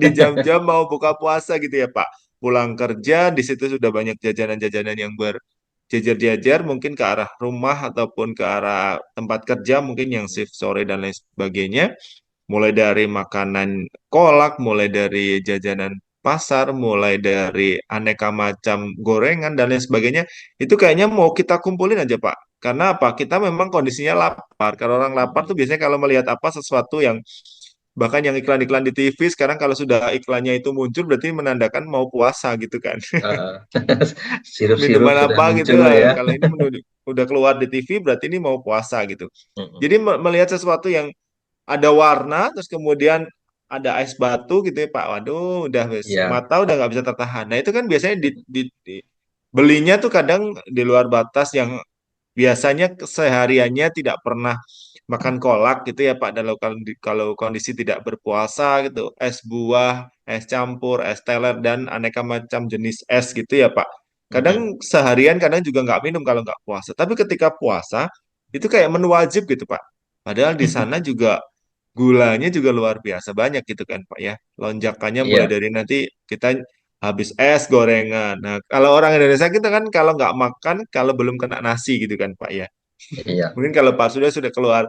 di jam-jam mau buka puasa gitu ya Pak. Pulang kerja di situ sudah banyak jajanan-jajanan yang berjejer-jejer mungkin ke arah rumah ataupun ke arah tempat kerja mungkin yang shift sore dan lain sebagainya. Mulai dari makanan kolak, mulai dari jajanan pasar, mulai dari aneka macam gorengan dan lain sebagainya. Itu kayaknya mau kita kumpulin aja Pak. Karena apa? Kita memang kondisinya lapar. Kalau orang lapar tuh biasanya kalau melihat apa sesuatu yang bahkan yang iklan-iklan di TV sekarang kalau sudah iklannya itu muncul berarti menandakan mau puasa gitu kan. Heeh. Sirup-sirup Minuman sudah apa gitu. muncul ya. Kalau ini udah keluar di TV berarti ini mau puasa gitu. Mhm. Jadi melihat sesuatu yang ada warna terus kemudian ada es batu gitu ya Pak. Waduh, udah wes Iya, mata udah nggak bisa tertahan. Nah, itu kan biasanya belinya tuh kadang di luar batas yang biasanya kesehariannya tidak pernah makan kolak gitu ya Pak. Kalau kondisi tidak berpuasa gitu, es buah, es campur, es teler dan aneka macam jenis es gitu ya Pak. Kadang mhm. seharian kadang juga nggak minum kalau nggak puasa. Tapi ketika puasa itu kayak menu wajib gitu Pak. Padahal di sana juga gulanya juga luar biasa banyak gitu kan Pak ya. Lonjakannya mulai Iya, dari nanti kita habis es gorengan. Nah, kalau orang Indonesia kita kan kalau nggak makan kalau belum kena nasi gitu kan Pak ya. iya, Mungkin kalau Pak sudah keluar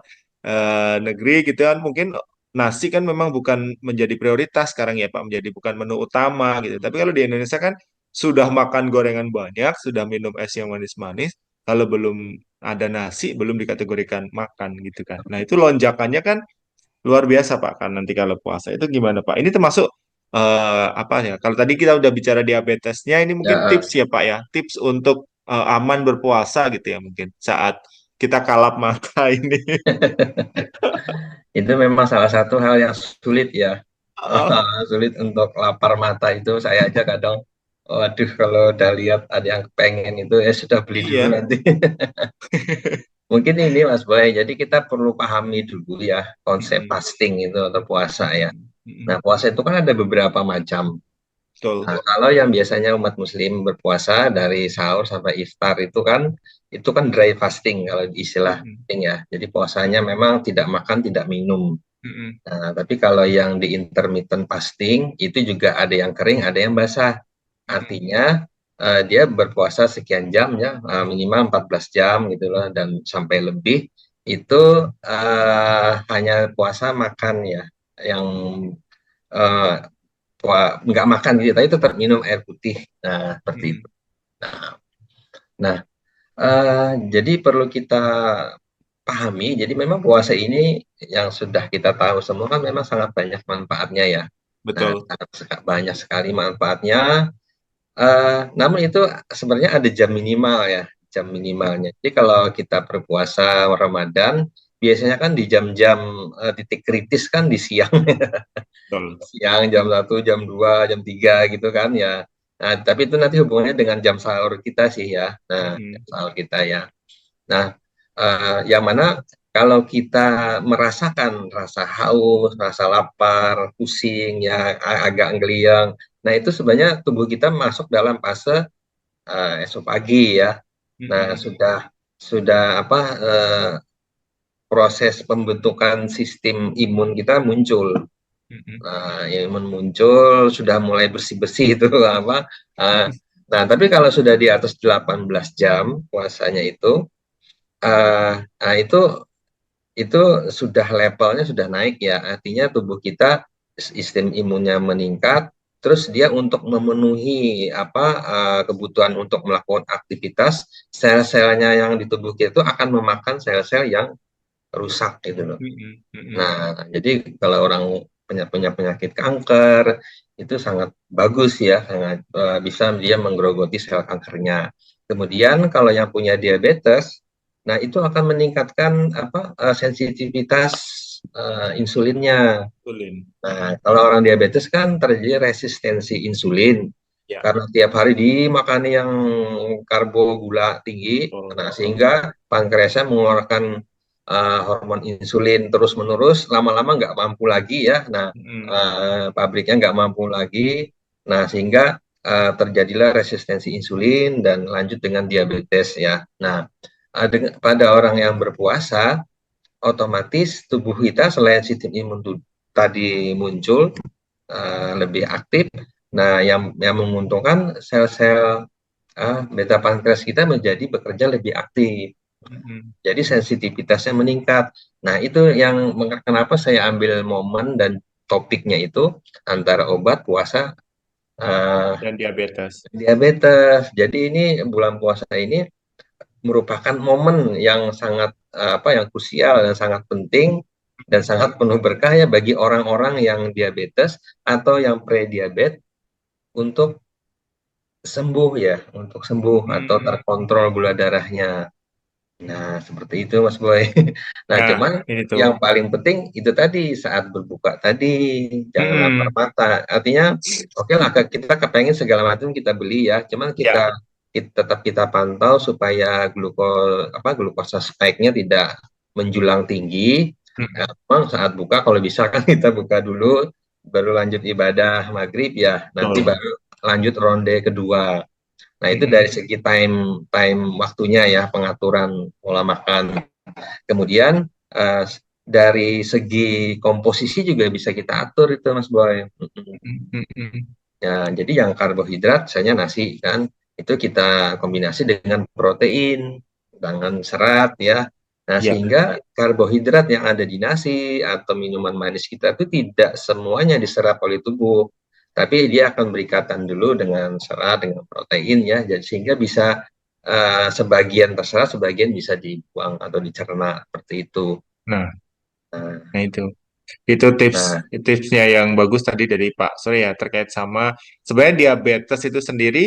negeri gitu kan mungkin nasi kan memang bukan menjadi prioritas sekarang ya Pak, menjadi bukan menu utama gitu. Tapi kalau di Indonesia kan sudah makan gorengan banyak, sudah minum es yang manis-manis, kalau belum ada nasi belum dikategorikan makan gitu kan. Nah, itu lonjakannya kan luar biasa Pak kan nanti kalau puasa itu gimana Pak? Ini termasuk apa ya? Kalau tadi kita udah bicara diabetesnya, ini ya, mungkin tips ya Pak ya, tips untuk aman berpuasa gitu ya mungkin saat kita kalap mata ini. itu memang salah satu hal yang sulit ya. Oh, Sulit untuk lapar mata itu saya aja kadang, waduh kalau udah lihat ada yang pengen itu ya sudah beli dulu iya. nanti. Mungkin ini Mas Boy, jadi kita perlu pahami dulu ya konsep Mm-mm, fasting itu atau puasa ya. mm-mm, Nah, mm-mm. puasa itu kan ada beberapa macam. Betul. Nah, kalau yang biasanya umat Muslim berpuasa dari sahur sampai iftar itu kan dry fasting kalau di istilah Mm-mm, fasting ya. Jadi puasanya mm-mm, memang tidak makan, tidak minum. mm-mm, Nah, tapi kalau yang di intermittent fasting itu juga ada yang kering, ada yang basah. mm-mm, Artinya dia berpuasa sekian jam ya, minimal 14 jam gitu loh dan sampai lebih itu hanya puasa makan ya, yang eh, nggak makan gitu, tapi tetap minum air putih. Nah, seperti itu. mm-mm. Nah, jadi perlu kita pahami. Jadi memang puasa ini yang sudah kita tahu semua kan memang sangat banyak manfaatnya ya. Nah, Betul. sangat banyak sekali manfaatnya. Namun itu sebenarnya ada jam minimal ya, jam minimalnya. Jadi kalau kita berpuasa Ramadan, biasanya kan di jam-jam titik kritis kan di siang, Betul. siang jam 1, jam 2, jam 3 gitu kan ya. Nah, tapi itu nanti hubungannya dengan jam sahur kita sih ya. Nah, jam Mm-mm, sahur kita ya. Nah, yang mana kalau kita merasakan rasa haus, rasa lapar, pusing, ya agak ngeliang, nah itu sebenarnya tubuh kita masuk dalam fase esok pagi ya. Nah, mm-mm, sudah apa proses pembentukan sistem imun kita muncul. mm-mm, Nah, imun muncul sudah mulai bersih-bersih itu apa. eh, nah, tapi kalau sudah di atas 18 jam puasanya itu sudah levelnya sudah naik ya, artinya tubuh kita sistem imunnya meningkat, terus dia untuk memenuhi kebutuhan untuk melakukan aktivitas, sel-selnya yang di tubuh kita itu akan memakan sel-sel yang rusak gitu loh. mm-mm, mm-mm. Nah, jadi kalau orang punya penyakit kanker itu sangat bagus ya, sangat bisa dia menggerogoti sel kankernya. Kemudian kalau yang punya diabetes, nah itu akan meningkatkan sensitivitas insulinnya. Insulin. Nah, kalau orang diabetes kan terjadi resistensi insulin Ya. karena tiap hari dimakan yang karbo gula tinggi, Betul, nah betul. sehingga pankreasnya mengeluarkan hormon insulin terus-menerus, lama-lama nggak mampu lagi ya. Nah, Mm-mm, pabriknya nggak mampu lagi, nah sehingga terjadilah resistensi insulin dan lanjut dengan diabetes ya. Nah, pada orang yang berpuasa otomatis tubuh kita selain sistem imun tadi muncul lebih aktif. Nah, yang menguntungkan sel-sel beta pankreas kita menjadi bekerja lebih aktif. mm-mm. Jadi sensitivitasnya meningkat. Nah, itu yang kenapa saya ambil momen dan topiknya itu antara obat puasa uh, Dan diabetes. diabetes. Jadi ini bulan puasa ini merupakan momen yang sangat yang krusial dan sangat penting dan sangat penuh berkah ya bagi orang-orang yang diabetes atau yang pre-diabetes untuk sembuh ya, untuk sembuh atau Mm-mm. terkontrol gula darahnya. Nah, seperti itu Mas Boy. Nah, Nah, cuman ini tuh. yang paling penting itu tadi saat berbuka tadi jangan lapar Mm-mm. mata. Artinya oke lah kita kepengen segala macam kita beli ya, cuman Ya. tetap kita pantau supaya glukosa spike-nya tidak menjulang tinggi. Nah, Mm-mm. memang saat buka kalau bisa kan kita buka dulu baru lanjut ibadah maghrib ya, nanti Betul. baru lanjut ronde kedua. Nah, itu dari Mm-mm. segi time time waktunya ya, pengaturan pola makan. Kemudian eh, dari segi komposisi juga bisa kita atur itu Mas Boy. Mm-mm. Ya, jadi yang karbohidrat misalnya nasi kan itu kita kombinasi dengan protein, dengan serat ya. Nah, Ya. sehingga karbohidrat yang ada di nasi atau minuman manis kita itu tidak semuanya diserap oleh tubuh. Tapi dia akan berikatan dulu dengan serat, dengan protein ya. Jadi sehingga bisa sebagian terserap, sebagian bisa dibuang atau dicerna seperti itu. Nah, Nah, nah itu. Itu nah, tipsnya yang bagus tadi dari Pak Surya terkait sama sebenarnya diabetes itu sendiri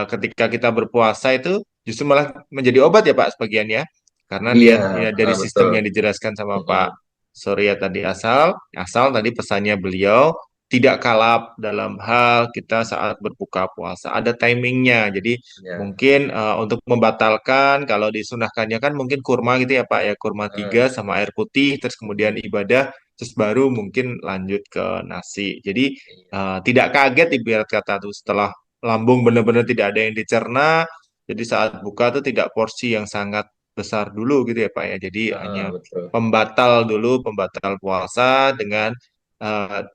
ketika kita berpuasa itu justru malah menjadi obat ya Pak sebagian ya. Karena iya, dia ya dari sistem betul. yang dijelaskan sama Pak Mm-mm. Surya tadi asal asal tadi pesannya beliau tidak kalap dalam hal kita saat berbuka puasa. Ada timingnya. Jadi Ya. mungkin untuk membatalkan kalau disunahkannya kan mungkin kurma gitu ya Pak ya, kurma tiga eh, sama air putih, terus kemudian ibadah, terus baru mungkin lanjut ke nasi. Jadi iya. tidak kaget ibarat kata tuh setelah lambung benar-benar tidak ada yang dicerna. Jadi saat buka tuh tidak porsi yang sangat besar dulu gitu ya Pak ya. Jadi hanya Betul. pembatal dulu, pembatal puasa dengan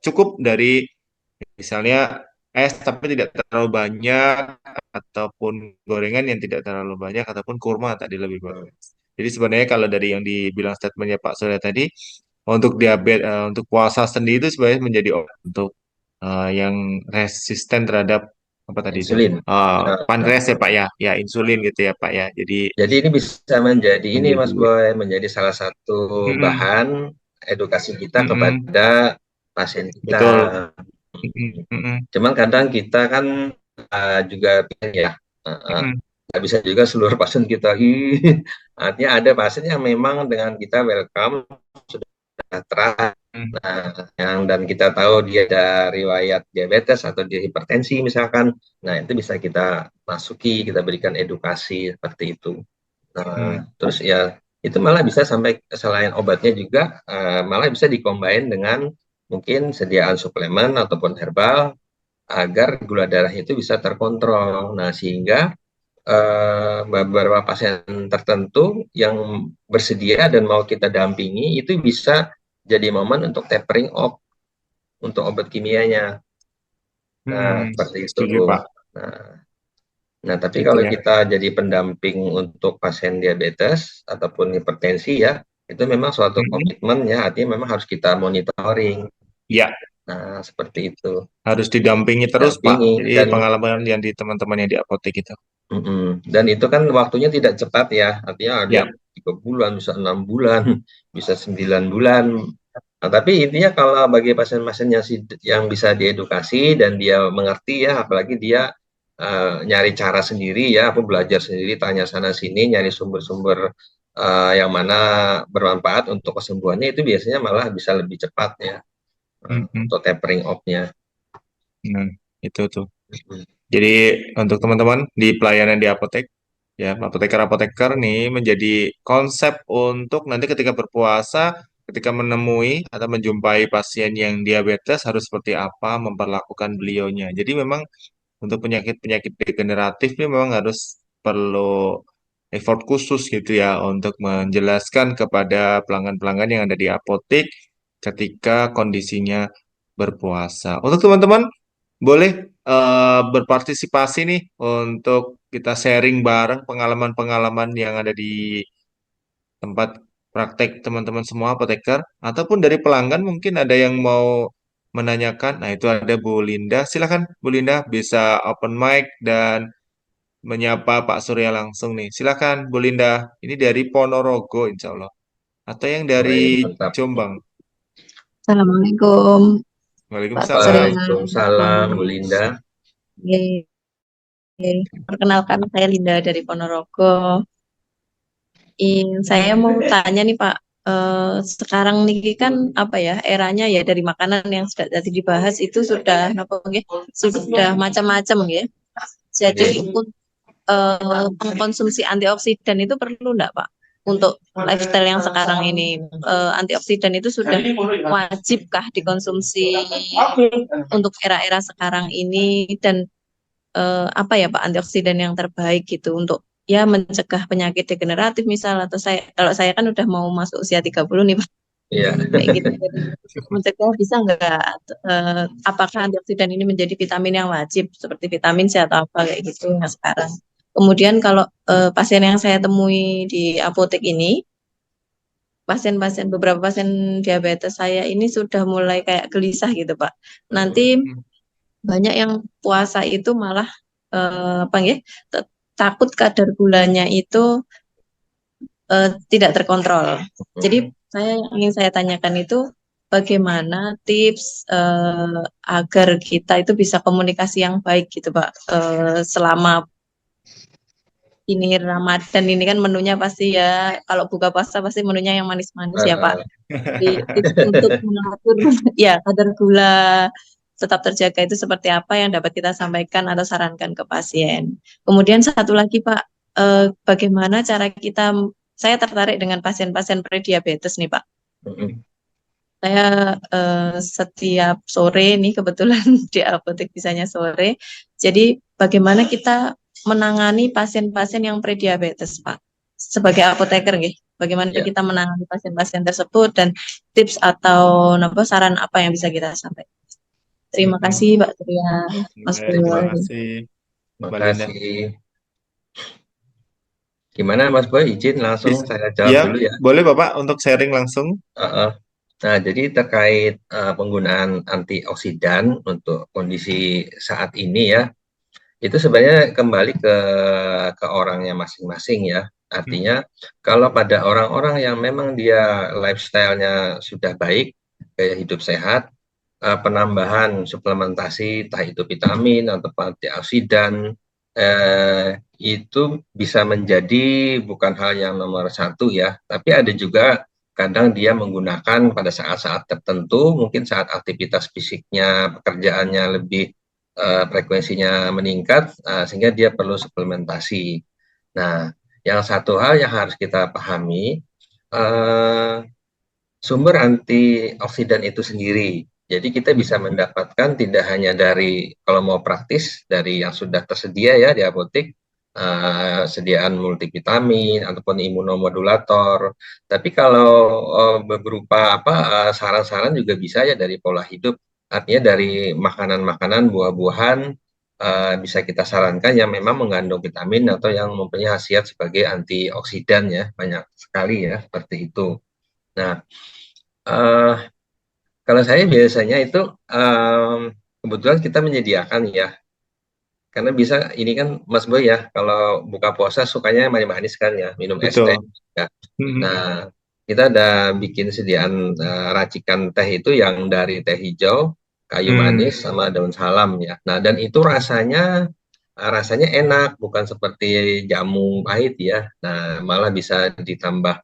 cukup dari misalnya es tapi tidak terlalu banyak ataupun gorengan yang tidak terlalu banyak ataupun kurma tadi lebih Eh, bagus. Jadi sebenarnya kalau dari yang dibilang statementnya Pak Surya tadi untuk diabetes untuk puasa sendiri itu sebenarnya menjadi obat untuk yang resisten terhadap apa tadi itu Insulin. pankreas ya Pak ya, ya insulin gitu ya Pak ya. Jadi Jadi ini bisa menjadi ini Mas menjadi Boy, menjadi salah satu mm-mm, bahan edukasi kita mm-mm, kepada pasien kita. betul. Mm-mm, mm-mm, Cuman kadang kita kan juga ya mm-mm, nggak bisa juga seluruh pasien kita. Artinya ada pasien yang memang dengan kita welcome sudah terang. mm-mm, Yang dan kita tahu dia ada riwayat diabetes atau dia hipertensi misalkan. Nah, itu bisa kita masuki, kita berikan edukasi seperti itu. Nah, mm-mm. terus ya itu malah bisa sampai selain obatnya juga malah bisa dikombin dengan mungkin sediaan suplemen ataupun herbal agar gula darah itu bisa terkontrol. Nah, sehingga beberapa pasien tertentu yang bersedia dan mau kita dampingi itu bisa jadi momen untuk tapering off untuk obat kimianya. Nah, Hmm, seperti itu. setuju Pak. Nah, nah, tapi Gitu kalau ya. kita jadi pendamping untuk pasien diabetes ataupun hipertensi ya, itu memang suatu Mm-mm. komitmen ya, artinya memang harus kita monitoring. Ya, Nah, seperti itu. harus didampingi terus Pak. Dampingi Jadi dan pengalaman yang di teman-teman yang di apotek itu. dan itu kan waktunya tidak cepat ya, artinya ada Ya, yang 3 bulan, bisa 6 bulan, bisa 9 bulan. Nah, tapi intinya kalau bagi pasien-pasien yang bisa diedukasi dan dia mengerti ya, apalagi dia nyari cara sendiri ya, apa belajar sendiri, tanya sana sini, nyari sumber-sumber yang mana bermanfaat untuk kesembuhannya itu biasanya malah bisa lebih cepat ya mm-mm. untuk tapering off-nya. Nah, itu tuh. Jadi untuk teman-teman di pelayanan di apotek, ya apoteker-apoteker nih menjadi konsep untuk nanti ketika berpuasa, ketika menemui atau menjumpai pasien yang diabetes harus seperti apa memperlakukan beliaunya. Jadi memang untuk penyakit-penyakit degeneratif ini memang harus perlu effort khusus gitu ya untuk menjelaskan kepada pelanggan-pelanggan yang ada di apotek ketika kondisinya berpuasa. Untuk teman-teman boleh berpartisipasi nih untuk kita sharing bareng pengalaman-pengalaman yang ada di tempat praktek teman-teman semua apoteker ataupun dari pelanggan mungkin ada yang mau menanyakan. Nah, itu ada Bu Linda. Silakan Bu Linda bisa open mic dan menyapa Pak Surya langsung nih. Silakan Bu Linda. Ini dari Ponorogo insya Allah. Atau yang dari Baik, mantap. Jombang. Assalamualaikum Pak Waalaikumsalam. Surya. Waalaikumsalam, Bu Linda. Yeay. Perkenalkan saya Linda dari Ponorogo. Saya mau tanya nih Pak, sekarang nih kan apa ya eranya ya dari makanan yang sudah tadi dibahas itu sudah apa nggih? Sudah macam-macam ya. Jadi Ya. mengkonsumsi antioksidan itu perlu enggak Pak? Untuk lifestyle yang sekarang ini, antioksidan itu sudah wajibkah dikonsumsi untuk era-era sekarang ini dan apa ya Pak antioksidan yang terbaik gitu untuk ya mencegah penyakit degeneratif misal atau saya kalau saya kan udah mau masuk usia 30 nih Pak Iya. kayak gitu. Jadi mencegah bisa nggak apakah antioksidan ini menjadi vitamin yang wajib seperti vitamin C atau apa kayak gitu yang sekarang. Kemudian kalau pasien yang saya temui di apotek ini, pasien-pasien beberapa pasien diabetes saya ini sudah mulai kayak gelisah gitu Pak. Nanti Hmm, banyak yang puasa itu malah apa ya takut kadar gulanya itu tidak terkontrol. Jadi saya yang ingin saya tanyakan itu bagaimana tips agar kita itu bisa komunikasi yang baik gitu Pak selama ini Ramadan ini kan menunya pasti ya kalau buka puasa pasti menunya yang manis-manis ya Pak. Eh, Jadi tips untuk mengatur ya kadar gula tetap terjaga itu seperti apa yang dapat kita sampaikan atau sarankan ke pasien. Kemudian satu lagi Pak, bagaimana cara kita, saya tertarik dengan pasien-pasien prediabetes nih Pak. Mm-mm. Saya setiap sore nih kebetulan di apotek bisanya sore. Jadi bagaimana kita menangani pasien-pasien yang prediabetes, Pak? Sebagai apoteker, nggih, bagaimana Ya, kita menangani pasien-pasien tersebut dan tips atau saran apa yang bisa kita sampaikan? Terima kasih, Pak Surya, Mas Baik, terima Boy. kasih Mbak Linda. makasih. Gimana Mas Boy, izin langsung Bis- saya jawab Ya, dulu ya. boleh Bapak untuk sharing langsung. Heeh. Nah, jadi terkait penggunaan antioksidan untuk kondisi saat ini ya, itu sebenarnya kembali ke orangnya masing-masing ya. Artinya, kalau pada orang-orang yang memang dia lifestyle-nya sudah baik, gaya hidup sehat, penambahan suplementasi, entah itu vitamin atau antioksidan, itu bisa menjadi bukan hal yang nomor satu ya, tapi ada juga kadang dia menggunakan pada saat-saat tertentu, mungkin saat aktivitas fisiknya, pekerjaannya lebih frekuensinya meningkat, sehingga dia perlu suplementasi. Nah, yang satu hal yang harus kita pahami, eh, sumber antioksidan itu sendiri. Jadi kita bisa mendapatkan tidak hanya dari, kalau mau praktis, dari yang sudah tersedia ya di apotek, sediaan multivitamin ataupun imunomodulator. Tapi kalau berupa apa saran-saran juga bisa ya dari pola hidup. Artinya dari makanan-makanan, buah-buahan bisa kita sarankan yang memang mengandung vitamin atau yang mempunyai khasiat sebagai antioksidan ya, banyak sekali ya seperti itu. Nah, eh, kalau saya biasanya itu kebetulan kita menyediakan ya, karena bisa ini kan Mas Boy ya, kalau buka puasa sukanya manis-manis kan ya, minum es teh. Betul. Ya. Mhm. Nah, kita ada bikin sediaan racikan teh itu yang dari teh hijau, kayu Hmm. manis sama daun salam ya. Nah, dan itu rasanya enak, bukan seperti jamu pahit ya. Nah, malah bisa ditambah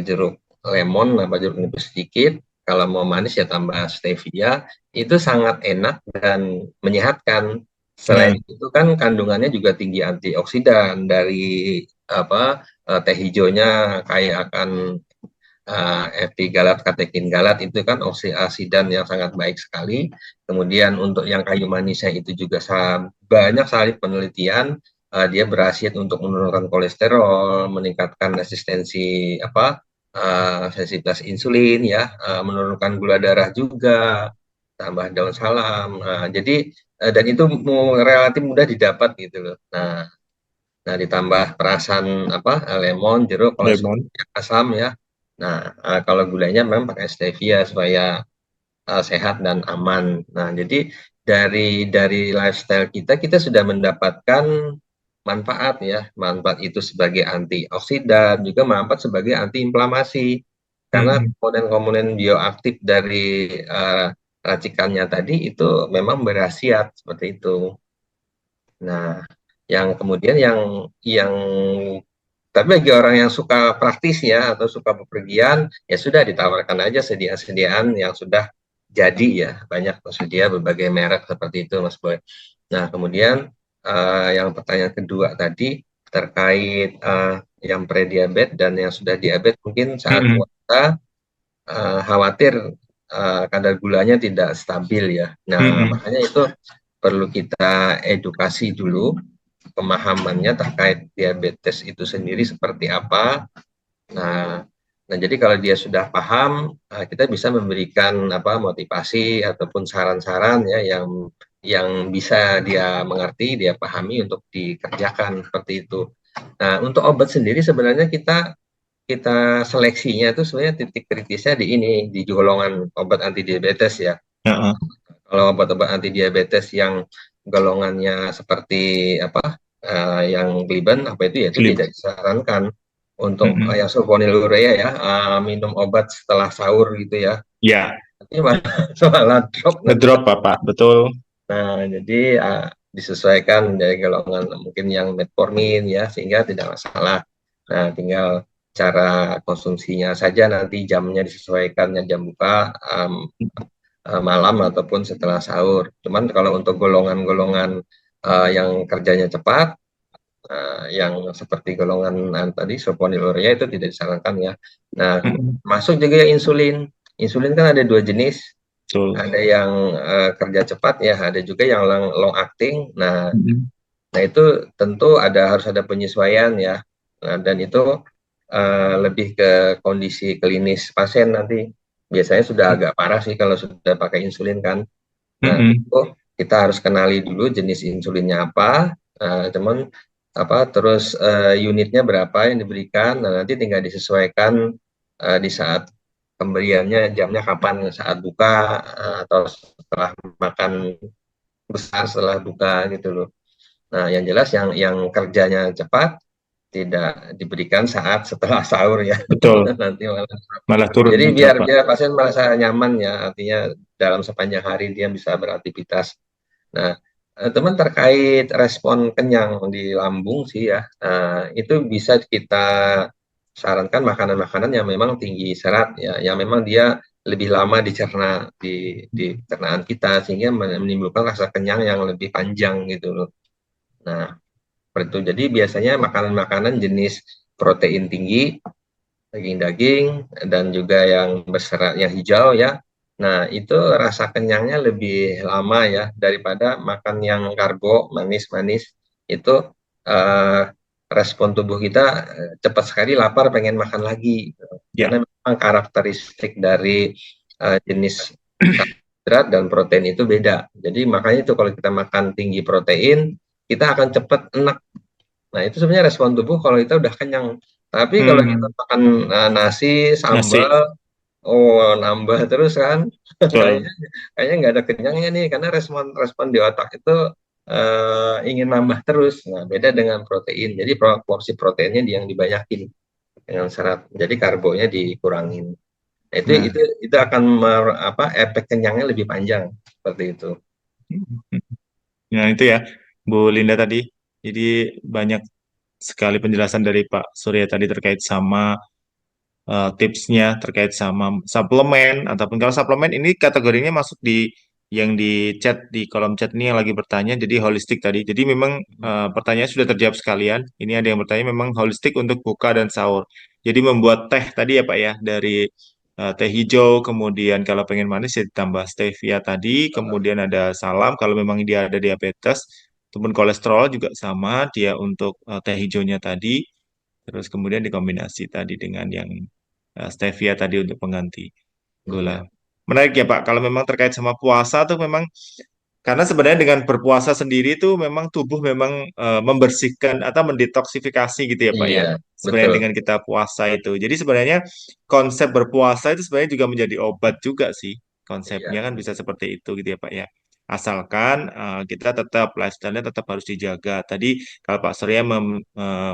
jeruk lemon, apa jeruk nipis sedikit. Kalau mau manis ya tambah stevia. Itu sangat enak dan menyehatkan. Nah, Selain itu kan kandungannya juga tinggi antioksidan dari apa teh hijaunya kaya akan galat, katekin galat itu kan oksidan yang sangat baik sekali. Kemudian untuk yang kayu manisnya itu juga banyak sekali penelitian dia berhasil untuk menurunkan kolesterol, meningkatkan resistensi sensitivitas insulin ya, menurunkan gula darah juga, tambah daun salam. Jadi dan itu relatif mudah didapat gitu loh. Nah, ditambah perasan lemon, jeruk, kalau lemon. asam ya. Nah, kalau gulanya memang pakai stevia supaya sehat dan aman. Nah, jadi dari lifestyle kita sudah mendapatkan manfaat ya. Manfaat itu sebagai antioksidan, juga manfaat sebagai antiinflamasi. Karena Mhm. komponen-komponen bioaktif dari eh, racikannya tadi itu memang berkhasiat seperti itu. Nah, yang kemudian yang tapi bagi orang yang suka praktis ya atau suka bepergian, ya sudah ditawarkan aja sediaan-sediaan yang sudah jadi ya. Banyak tersedia berbagai merek seperti itu, Mas Boy. Nah, kemudian yang pertanyaan kedua tadi terkait yang prediabetes dan yang sudah diabetes, mungkin saat Mhm. puasa khawatir kadar gulanya tidak stabil ya. Nah, Mhm. makanya itu perlu kita edukasi dulu pemahamannya terkait diabetes itu sendiri seperti apa. Nah, nah jadi kalau dia sudah paham, kita bisa memberikan motivasi ataupun saran-saran ya yang bisa dia mengerti, dia pahami untuk dikerjakan seperti itu. Nah, untuk obat sendiri sebenarnya kita kita seleksinya itu sebenarnya titik kritisnya di ini di golongan obat anti diabetes ya. Heeh. Kalau obat-obat anti diabetes yang golongannya seperti yang gliben apa itu ya itu Slip. tidak disarankan untuk Mhm. yang sulfonylurea ya minum obat setelah sahur gitu ya. Ya, Ini malah, malah drop nanti. ngedrop Bapak, betul. Nah, jadi disesuaikan dari golongan mungkin yang metformin ya sehingga tidak masalah. Nah, tinggal cara konsumsinya saja nanti jamnya disesuaikan ya jam buka malam ataupun setelah sahur. Cuman kalau untuk golongan-golongan yang kerjanya cepat, yang seperti golongan tadi sulfonylurea itu tidak disarankan ya. Nah, Mm-mm. masuk juga insulin. Insulin kan ada dua jenis, Betul. ada yang kerja cepat ya, ada juga yang long acting. Nah, Mm-mm. itu tentu harus ada penyesuaian ya. Nah, dan itu lebih ke kondisi klinis pasien nanti. Biasanya sudah agak parah sih kalau sudah pakai insulin kan. Nah, Mm-mm. itu kita harus kenali dulu jenis insulinnya apa, cuman apa terus unitnya berapa yang diberikan. Nah, nanti tinggal disesuaikan di saat pemberiannya jamnya kapan, saat buka atau setelah makan besar setelah buka gitu loh. Nah, yang jelas yang kerjanya cepat tidak diberikan saat setelah sahur ya. Betul. Nanti malah. Malah turun Jadi muncrat, biar Pak. biar pasien merasa nyaman ya, artinya dalam sepanjang hari dia bisa beraktivitas. Nah, teman terkait respon kenyang di lambung sih ya, itu bisa kita sarankan makanan-makanan yang memang tinggi serat ya, yang memang dia lebih lama dicerna di pencernaan kita sehingga menimbulkan rasa kenyang yang lebih panjang gitu loh. Nah, seperti itu. Jadi biasanya makanan-makanan jenis protein tinggi, daging-daging, dan juga yang berserat, yang hijau ya. Nah, itu rasa kenyangnya lebih lama ya daripada makan yang karbo, manis-manis. Itu eh, respon tubuh kita cepat sekali lapar, pengen makan lagi. Karena Ya. memang karakteristik dari jenis karbohidrat dan protein itu beda. Jadi makanya itu kalau kita makan tinggi protein, kita akan cepat enak. Nah, itu sebenarnya respon tubuh kalau kita udah kenyang. Tapi kalau kita Hmm. makan nasi, Nasi. sambal, oh nambah terus kan, Betul. kayaknya kayaknya nggak ada kenyangnya nih, karena respon respon di otak itu ingin nambah terus. Nah, beda dengan protein. Jadi porsi proteinnya yang dibanyakin dengan serat. Jadi karbonya dikurangin. Nah, Nah. itu akan efek kenyangnya lebih panjang seperti itu. Nah, itu ya, Bu Linda tadi. Jadi banyak sekali penjelasan dari Pak Surya tadi terkait sama tipsnya, terkait sama suplemen, ataupun kalau suplemen ini kategorinya masuk di yang di chat, di kolom chat ini yang lagi bertanya, jadi holistik tadi. Jadi memang pertanyaan sudah terjawab sekalian. Ini ada yang bertanya memang holistik untuk buka dan sahur. Jadi membuat teh tadi ya Pak ya, dari teh hijau, kemudian kalau pengen manis ya ditambah stevia tadi, kemudian ada salam kalau memang dia ada diabetes, ataupun kolesterol juga sama, dia untuk teh hijaunya tadi, terus kemudian dikombinasi tadi dengan yang stevia tadi untuk pengganti gula. Iya, Menarik ya Pak, kalau memang terkait sama puasa tuh memang karena sebenarnya dengan berpuasa sendiri tuh memang tubuh memang membersihkan atau mendetoksifikasi gitu ya Pak ya. iya, Sebenarnya betul. dengan kita puasa itu. Jadi sebenarnya konsep berpuasa itu sebenarnya juga menjadi obat juga sih. Konsepnya Iya, kan bisa seperti itu gitu ya Pak ya. Asalkan kita tetap lifestyle-nya tetap harus dijaga. Tadi kalau Pak Surya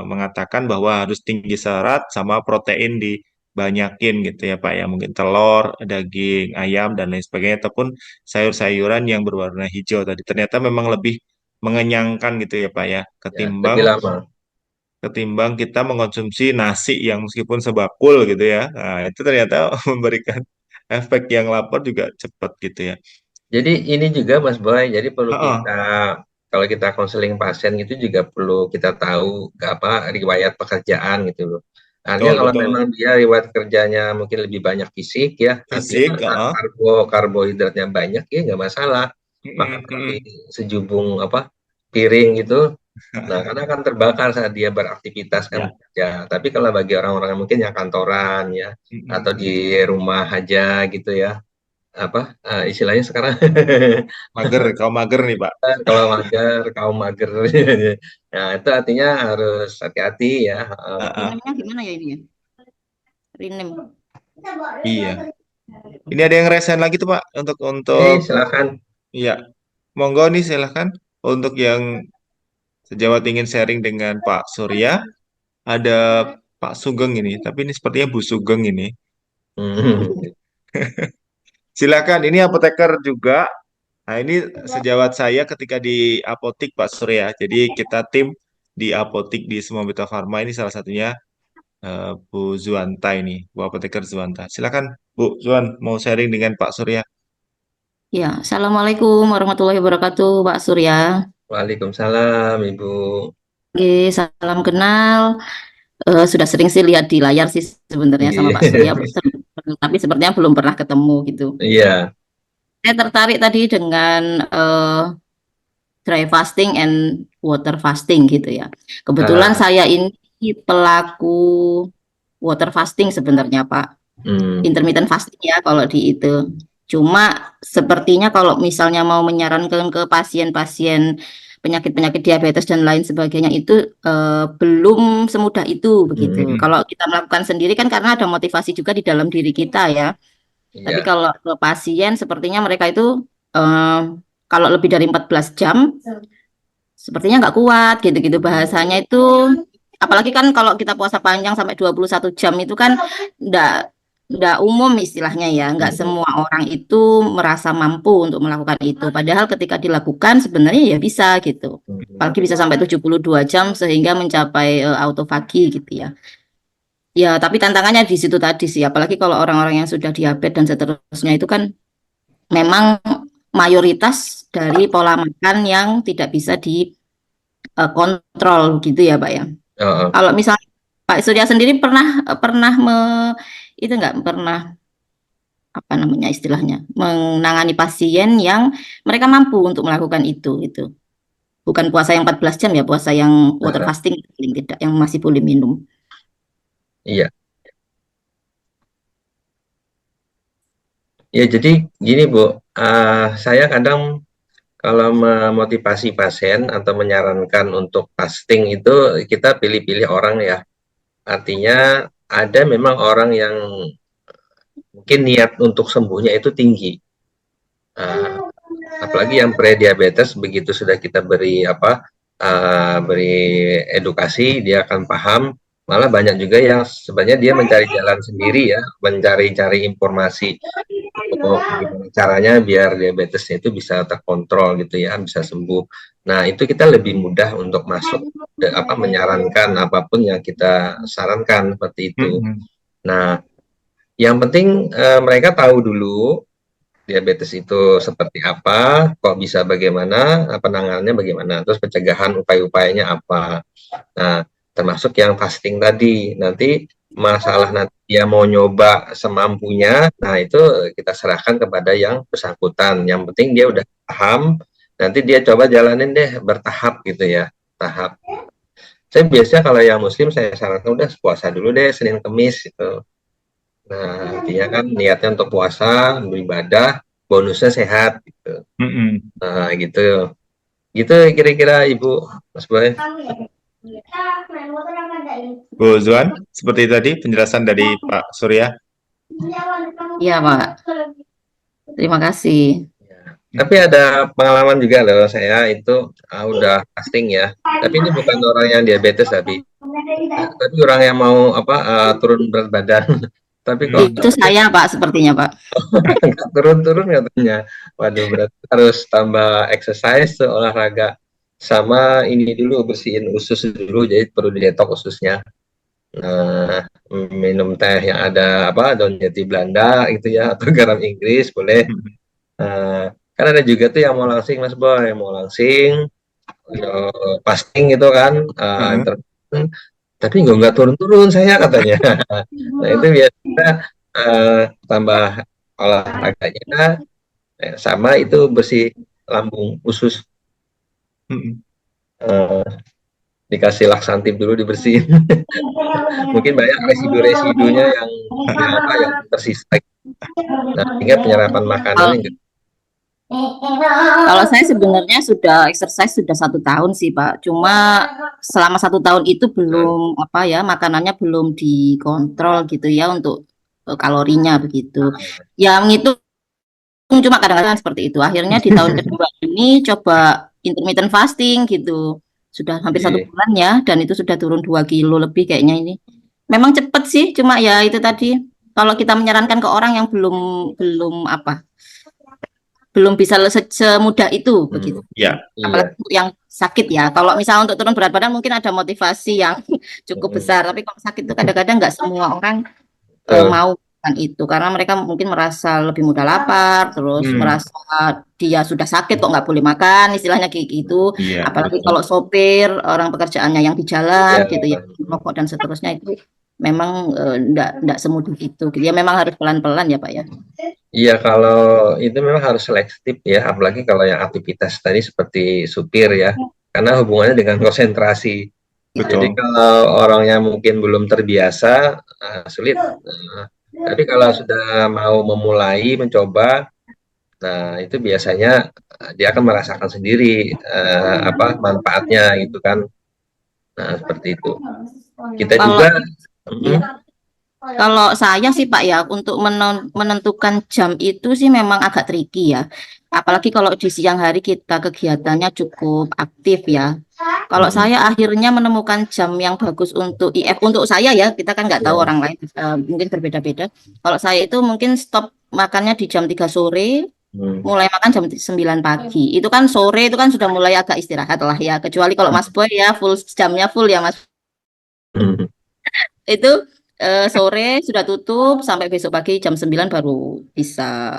mengatakan bahwa harus tinggi serat sama protein dibanyakin gitu ya Pak ya. Mungkin telur, daging, ayam dan lain sebagainya ataupun sayur-sayuran yang berwarna hijau tadi. Ternyata memang lebih mengenyangkan gitu ya Pak ya, ya, lebih lama. ketimbang kita mengkonsumsi nasi yang meskipun sebakul gitu ya. Nah, itu ternyata memberikan efek yang lapar juga cepat gitu ya. Jadi ini juga Mas Boy, jadi perlu kita Heeh. kalau kita konseling pasien itu juga perlu kita tahu riwayat pekerjaan gitu loh. Artinya Betul, kalau betul. memang dia riwayat kerjanya mungkin lebih banyak fisik ya, artinya Fisik, heeh. karbohidratnya banyak ya nggak masalah. Makan Mm-mm, roti mm-mm. sejubung piring gitu. Nah, karena akan terbakar saat dia beraktivitas kan Ya. bekerja. Tapi kalau bagi orang-orang yang mungkin yang kantoran ya atau di Mm-mm. rumah aja gitu ya, istilahnya sekarang Mager, kau mager nih Pak. kalau mager, kaum mager. Nah, itu artinya harus hati-hati ya. Heeh. Rinemnya gimana ya ini ya? Rinem. Iya. Ini ada yang resen lagi tuh Pak untuk Silakan. iya. Monggo nih silahkan untuk yang sejawat ingin sharing dengan Pak Surya. Ada Pak Sugeng ini, tapi ini sepertinya Bu Sugeng ini. Hmm. Silakan, ini apoteker juga. Nah, ini sejawat saya ketika di apotik Pak Surya. Jadi kita tim di apotik di Semua Mitra Farma ini salah satunya Bu Zuanta ini, Bu Apoteker Zuanta. Silakan Bu Zuan mau sharing dengan Pak Surya. Ya, Assalamualaikum warahmatullahi wabarakatuh, Pak Surya. Waalaikumsalam, Ibu. Oke, salam kenal. Sudah sering sih lihat di layar sih sebenarnya sama Pak Surya, Iya. tapi sepertinya belum pernah ketemu gitu. Iya. Saya tertarik tadi dengan dry fasting and water fasting gitu ya. Kebetulan Ah, saya ini pelaku water fasting sebenarnya, Pak. hmm, Intermittent fasting ya kalau di itu. Cuma sepertinya kalau misalnya mau menyarankan ke pasien-pasien penyakit-penyakit diabetes dan lain sebagainya itu belum semudah itu begitu. hmm, Kalau kita melakukan sendiri kan karena ada motivasi juga di dalam diri kita ya. Tapi iya. kalau ke pasien sepertinya mereka itu eh, kalau lebih dari 14 jam sepertinya nggak kuat gitu-gitu bahasanya itu. Apalagi kan kalau kita puasa panjang sampai 21 jam itu kan nggak nggak umum istilahnya ya, nggak Hmm, semua orang itu merasa mampu untuk melakukan itu. Padahal ketika dilakukan sebenarnya ya bisa gitu. hmm, Apalagi bisa sampai 72 jam sehingga mencapai autofagi gitu ya. Ya, tapi tantangannya di situ tadi sih, apalagi kalau orang-orang yang sudah diabetes dan seterusnya itu kan memang mayoritas dari pola makan yang tidak bisa dikontrol gitu ya, Pak ya. oh, oh. Kalau misalnya Pak Surya sendiri pernah pernah itu nggak pernah apa namanya istilahnya menangani pasien yang mereka mampu untuk melakukan itu. Bukan puasa yang 14 jam ya, puasa yang water Ah, fasting paling tidak yang masih boleh minum. iya. Ya, jadi gini, Bu. Saya kadang kalau memotivasi pasien atau menyarankan untuk fasting itu kita pilih-pilih orang ya. Artinya ada memang orang yang mungkin niat untuk sembuhnya itu tinggi. Ah, apalagi yang pre-diabetes begitu sudah kita beri beri edukasi dia akan paham, malah banyak juga yang sebenarnya dia mencari jalan sendiri ya, mencari-cari informasi gimana caranya biar diabetesnya itu bisa terkontrol gitu ya, bisa sembuh. Nah, itu kita lebih mudah untuk masuk menyarankan apapun yang kita sarankan seperti itu. Mm-mm. Nah, yang penting mereka tahu dulu diabetes itu seperti apa, kok bisa bagaimana, penanganannya bagaimana, terus pencegahan upaya-upayanya apa. Nah, termasuk yang fasting tadi. Nanti masalah nanti dia mau nyoba semampunya, nah itu kita serahkan kepada yang bersangkutan. Yang penting dia udah paham, nanti dia coba jalanin deh bertahap gitu ya, tahap. Saya biasanya kalau yang muslim saya sarankan udah puasa dulu deh Senin Kemis gitu. Nah, artinya kan niatnya untuk puasa, beribadah, bonusnya sehat gitu. Mm-mm. Nah, gitu. Gitu kira-kira Ibu, Mas Boy. Bu Zuan, seperti tadi penjelasan dari Pak Surya. Iya, Pak. Terima kasih. Tapi ada pengalaman juga loh saya itu udah fasting ya. Tapi ini bukan orang yang diabetes tapi orang yang mau turun berat badan. Tapi kok Mm. Itu saya, Pak, sepertinya, Pak. nggak turun-turun katanya. Waduh, berarti harus tambah exercise, olahraga. Sama ini dulu bersihin usus dulu, jadi perlu didetok ususnya. Nah, minum teh yang ada daun jati Belanda gitu ya, atau garam Inggris boleh. Kan ada juga tuh yang mau langsing Mas Boy, mau langsing, fasting gitu kan, Heeh. intermittent, tapi nggak turun-turun saya katanya. Nah itu biasanya tambah olahraganya, sama itu bersih lambung usus, Mm-mm. eh, dikasih laksantif dulu dibersihin. Mungkin banyak residu-residunya yang tersisa. Nah, sehingga penyerapan makanannya Kalau enggak. Kalau saya sebenarnya sudah exercise sudah 1 tahun sih Pak. Cuma selama 1 tahun itu belum apa ya makanannya belum dikontrol gitu ya untuk kalorinya begitu. Yang itu cuma kadang-kadang seperti itu. Akhirnya di tahun kedua ini coba intermittent fasting gitu. Sudah hampir satu Iya. bulan ya dan itu sudah turun 2 kilo lebih kayaknya ini. Memang cepet sih, cuma ya itu tadi. Kalau kita menyarankan ke orang yang belum belum apa belum bisa semudah itu begitu. Ya, Iya. Apalagi untuk yang sakit ya. Kalau misalnya untuk turun berat badan mungkin ada motivasi yang cukup besar. Tapi kalau sakit itu kadang-kadang nggak semua orang Betul. mau Kan itu karena mereka mungkin merasa lebih mudah lapar, terus Hmm, merasa dia sudah sakit kok nggak boleh makan, istilahnya kayak gitu. iya, Apalagi betul. kalau sopir, orang pekerjaannya yang di jalan Ya, gitu ya, rokok dan seterusnya itu memang nggak semudah itu. Gitu. Ya memang harus pelan-pelan ya Pak ya. iya kalau itu memang harus selektif ya, apalagi kalau yang aktivitas tadi seperti supir ya, karena hubungannya dengan konsentrasi. Jadi Betul. kalau orangnya mungkin belum terbiasa, sulit. Tapi kalau sudah mau memulai, mencoba, nah itu biasanya dia akan merasakan sendiri apa manfaatnya gitu kan. Nah seperti itu. Kita Kalau juga, ya, mm, kalau saya sih Pak ya, untuk menentukan jam itu sih memang agak tricky ya. Apalagi kalau di siang hari kita kegiatannya cukup aktif ya. Kalau mm, saya akhirnya menemukan jam yang bagus untuk IF, untuk saya ya, kita kan nggak tahu ya, orang lain, mungkin berbeda-beda. Kalau saya itu mungkin stop makannya di jam 3 sore, mm, mulai makan jam 9 pagi. Itu kan sore itu kan sudah mulai agak istirahat lah ya. Kecuali kalau Mas Boy ya full jamnya full ya Mas. mm. Itu sore sudah tutup sampai besok pagi jam 9 baru bisa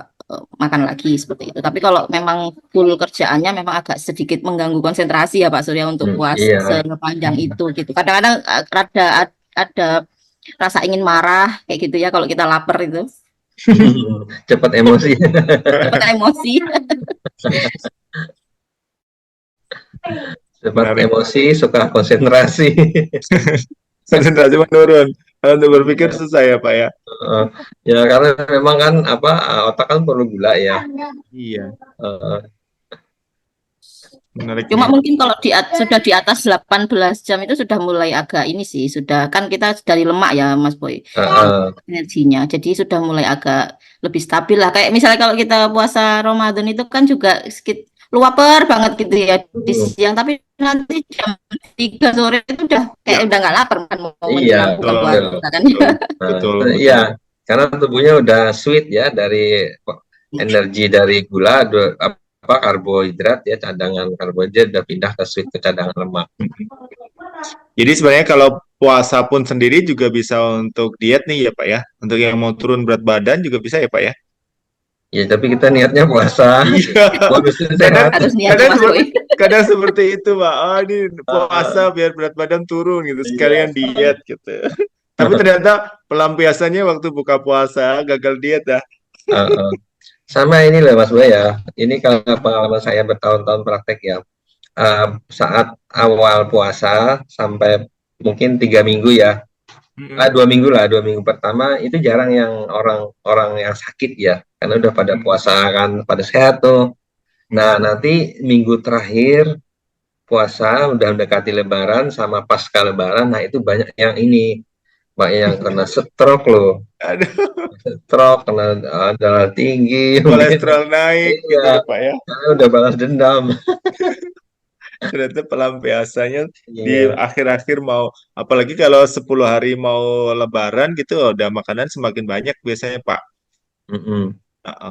makan lagi seperti itu. Tapi kalau memang full kerjaannya memang agak sedikit mengganggu konsentrasi ya Pak Surya untuk puasa Iya, sepanjang itu gitu. Kadang-kadang ada rasa ingin marah kayak gitu ya kalau kita lapar itu. cepat emosi. Cepat emosi. Cepat Menarik. emosi, suka konsentrasi. Konsentrasi menurun. Kalau untuk berpikir Iya. susah ya, Pak ya. Ya karena memang kan apa otak kan perlu gula ya. Iya, Eh, menarik Cuma nih. mungkin kalau sudah di atas 18 jam itu sudah mulai agak ini sih, sudah kan kita dari lemak ya Mas Boy. eh, Energinya. Jadi sudah mulai agak lebih stabil lah. Kayak misalnya kalau kita puasa Ramadan itu kan juga luaper banget gitu ya di hmm, siang, tapi nanti jam 3 sore itu udah kayak Ya, udah nggak lapar kan mau iya, menjelang buka betul, betul. puasa kan. betul, Nah, betul, iya, betul. karena tubuhnya udah sweet ya dari energi dari gula, apa karbohidrat ya cadangan karbohidrat udah pindah ke sweet ke cadangan lemak. Jadi sebenarnya kalau puasa pun sendiri juga bisa untuk diet nih ya, Pak ya. Untuk yang mau turun berat badan juga bisa ya, Pak ya. Ya, tapi kita niatnya puasa, Iya, bonusin kadang sehat. Harus niat ya kadang Mas Boy. kadang seperti itu, Pak. Oh, ini puasa Ah, biar berat badan turun gitu, iya. sekalian diet gitu. Tapi ternyata pelampiasannya waktu buka puasa gagal diet dah. Ah, ah. Sama ini loh Mas Boy ya. Ini kalau pengalaman saya bertahun-tahun praktek ya. Saat awal puasa sampai mungkin 3 minggu ya, Mm-mm, 2 minggu lah, 2 minggu pertama itu jarang yang orang-orang yang sakit ya, karena udah pada mm-mm, puasa kan, pada sehat tuh. Nah mm-mm. nanti minggu terakhir puasa udah mendekati Lebaran sama pasca Lebaran, nah itu banyak yang kena stroke loh, Aduh, stroke kena darah tinggi mungkin, kolesterol naik iya, gitu ya, Pak ya. karena udah balas dendam. Ternyata pelampiasannya di Iya. akhir-akhir mau, apalagi kalau 10 hari mau Lebaran gitu, udah makanan semakin banyak biasanya, Pak. Mm-mm.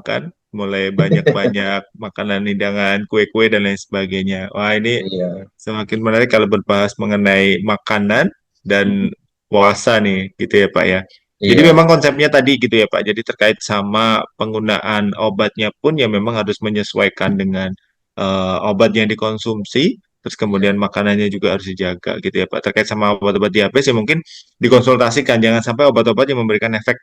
Kan mulai banyak-banyak makanan hidangan, kue-kue dan lain sebagainya. Wah, ini Iya. semakin menarik kalau berbahas mengenai makanan dan puasa nih, gitu ya Pak ya. Jadi Iya. memang konsepnya tadi gitu ya Pak. Jadi terkait sama penggunaan obatnya pun ya memang harus menyesuaikan dengan obat yang dikonsumsi. Terus kemudian makanannya juga harus dijaga gitu ya Pak. Terkait sama obat-obat diabetes ya mungkin dikonsultasikan. Jangan sampai obat-obat yang memberikan efek